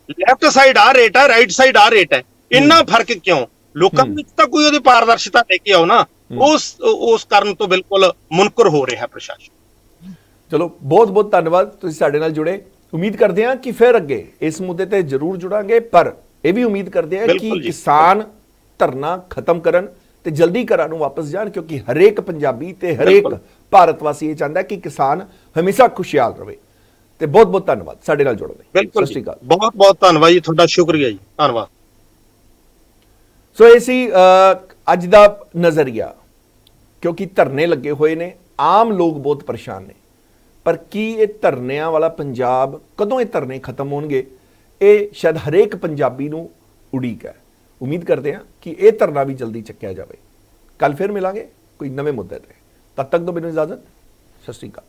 ਲੈਫਟ ਸਾਈਡ ਆ ਰੇਟ ਹੈ, ਰਾਈਟ ਸਾਈਡ ਆ ਰੇਟ ਹੈ, ਇੰਨਾ ਫਰਕ ਕਿਉਂ? ਲੋਕਾਂ ਵਿੱਚ ਤਾਂ ਕੋਈ ਉਹਦੀ ਪਾਰਦਰਸ਼ਤਾ ਲੈ ਕੇ ਆਓ ਨਾ। ਉਸ ਕਾਰਨ ਤੋਂ ਬਿਲਕੁਲ ਮੁਨਕਰ ਹੋ ਰਿਹਾ ਪ੍ਰਸ਼ਾਸਨ। ਚਲੋ ਬਹੁਤ ਬਹੁਤ ਧੰਨਵਾਦ, ਤੁਸੀਂ ਸਾਡੇ ਨਾਲ ਜੁੜੇ। ਉਮੀਦ ਕਰਦੇ ਹਾਂ ਕਿ ਫਿਰ ਅੱਗੇ ਇਸ ਮੁੱਦੇ ਤੇ ਜ਼ਰੂਰ ਜੁੜਾਂਗੇ, ਪਰ ਇਹ ਵੀ ਉਮੀਦ ਕਰਦੇ ਹਾਂ ਕਿ ਕਿਸਾਨ ਧਰਨਾ ਖਤਮ ਕਰਨ ਤੇ ਜਲਦੀ ਘਰਾਂ ਨੂੰ ਵਾਪਸ ਜਾਣ, ਕਿਉਂਕਿ ਹਰੇਕ ਪੰਜਾਬੀ ਤੇ ਹਰੇਕ ਭਾਰਤ ਵਾਸੀ ਇਹ ਚਾਹੁੰਦਾ ਕਿ ਕਿਸਾਨ ਹਮੇਸ਼ਾ ਖੁਸ਼ਹਾਲ ਰਹੇ। ਤੇ ਬਹੁਤ ਬਹੁਤ ਧੰਨਵਾਦ ਸਾਡੇ ਨਾਲ ਜੁੜਨ ਲਈ। ਸਤਿ ਸ਼੍ਰੀ ਅਕਾਲ। ਬਹੁਤ ਬਹੁਤ ਧੰਨਵਾਦ ਜੀ, ਤੁਹਾਡਾ ਸ਼ੁਕਰੀਆ ਜੀ, ਧੰਨਵਾਦ। ਸੋ ਇਹ ਸੀ ਅੱਜ ਦਾ ਨਜ਼ਰੀਆ, ਕਿਉਂਕਿ ਧਰਨੇ ਲੱਗੇ ਹੋਏ ਨੇ, ਆਮ ਲੋਕ ਬਹੁਤ ਪਰੇਸ਼ਾਨ ਨੇ, ਪਰ ਕੀ ਇਹ ਧਰਨਿਆਂ ਵਾਲਾ ਪੰਜਾਬ, ਕਦੋਂ ਇਹ ਧਰਨੇ ਖਤਮ ਹੋਣਗੇ, ਇਹ ਸ਼ਾਇਦ ਹਰੇਕ ਪੰਜਾਬੀ ਨੂੰ ਉਡੀਕ ਹੈ। ਉਮੀਦ ਕਰਦੇ ਹਾਂ ਕਿ ਇਹ ਧਰਨਾ ਵੀ ਜਲਦੀ ਚੱਕਿਆ ਜਾਵੇ। ਕੱਲ ਫਿਰ ਮਿਲਾਂਗੇ ਕੋਈ ਨਵੇਂ ਮੁੱਦੇ ਤੇ, ਤਦ ਤੱਕ ਦੋ ਮੈਨੂੰ ਇਜਾਜ਼ਤ। ਸਤਿ ਸ਼੍ਰੀ ਅਕਾਲ।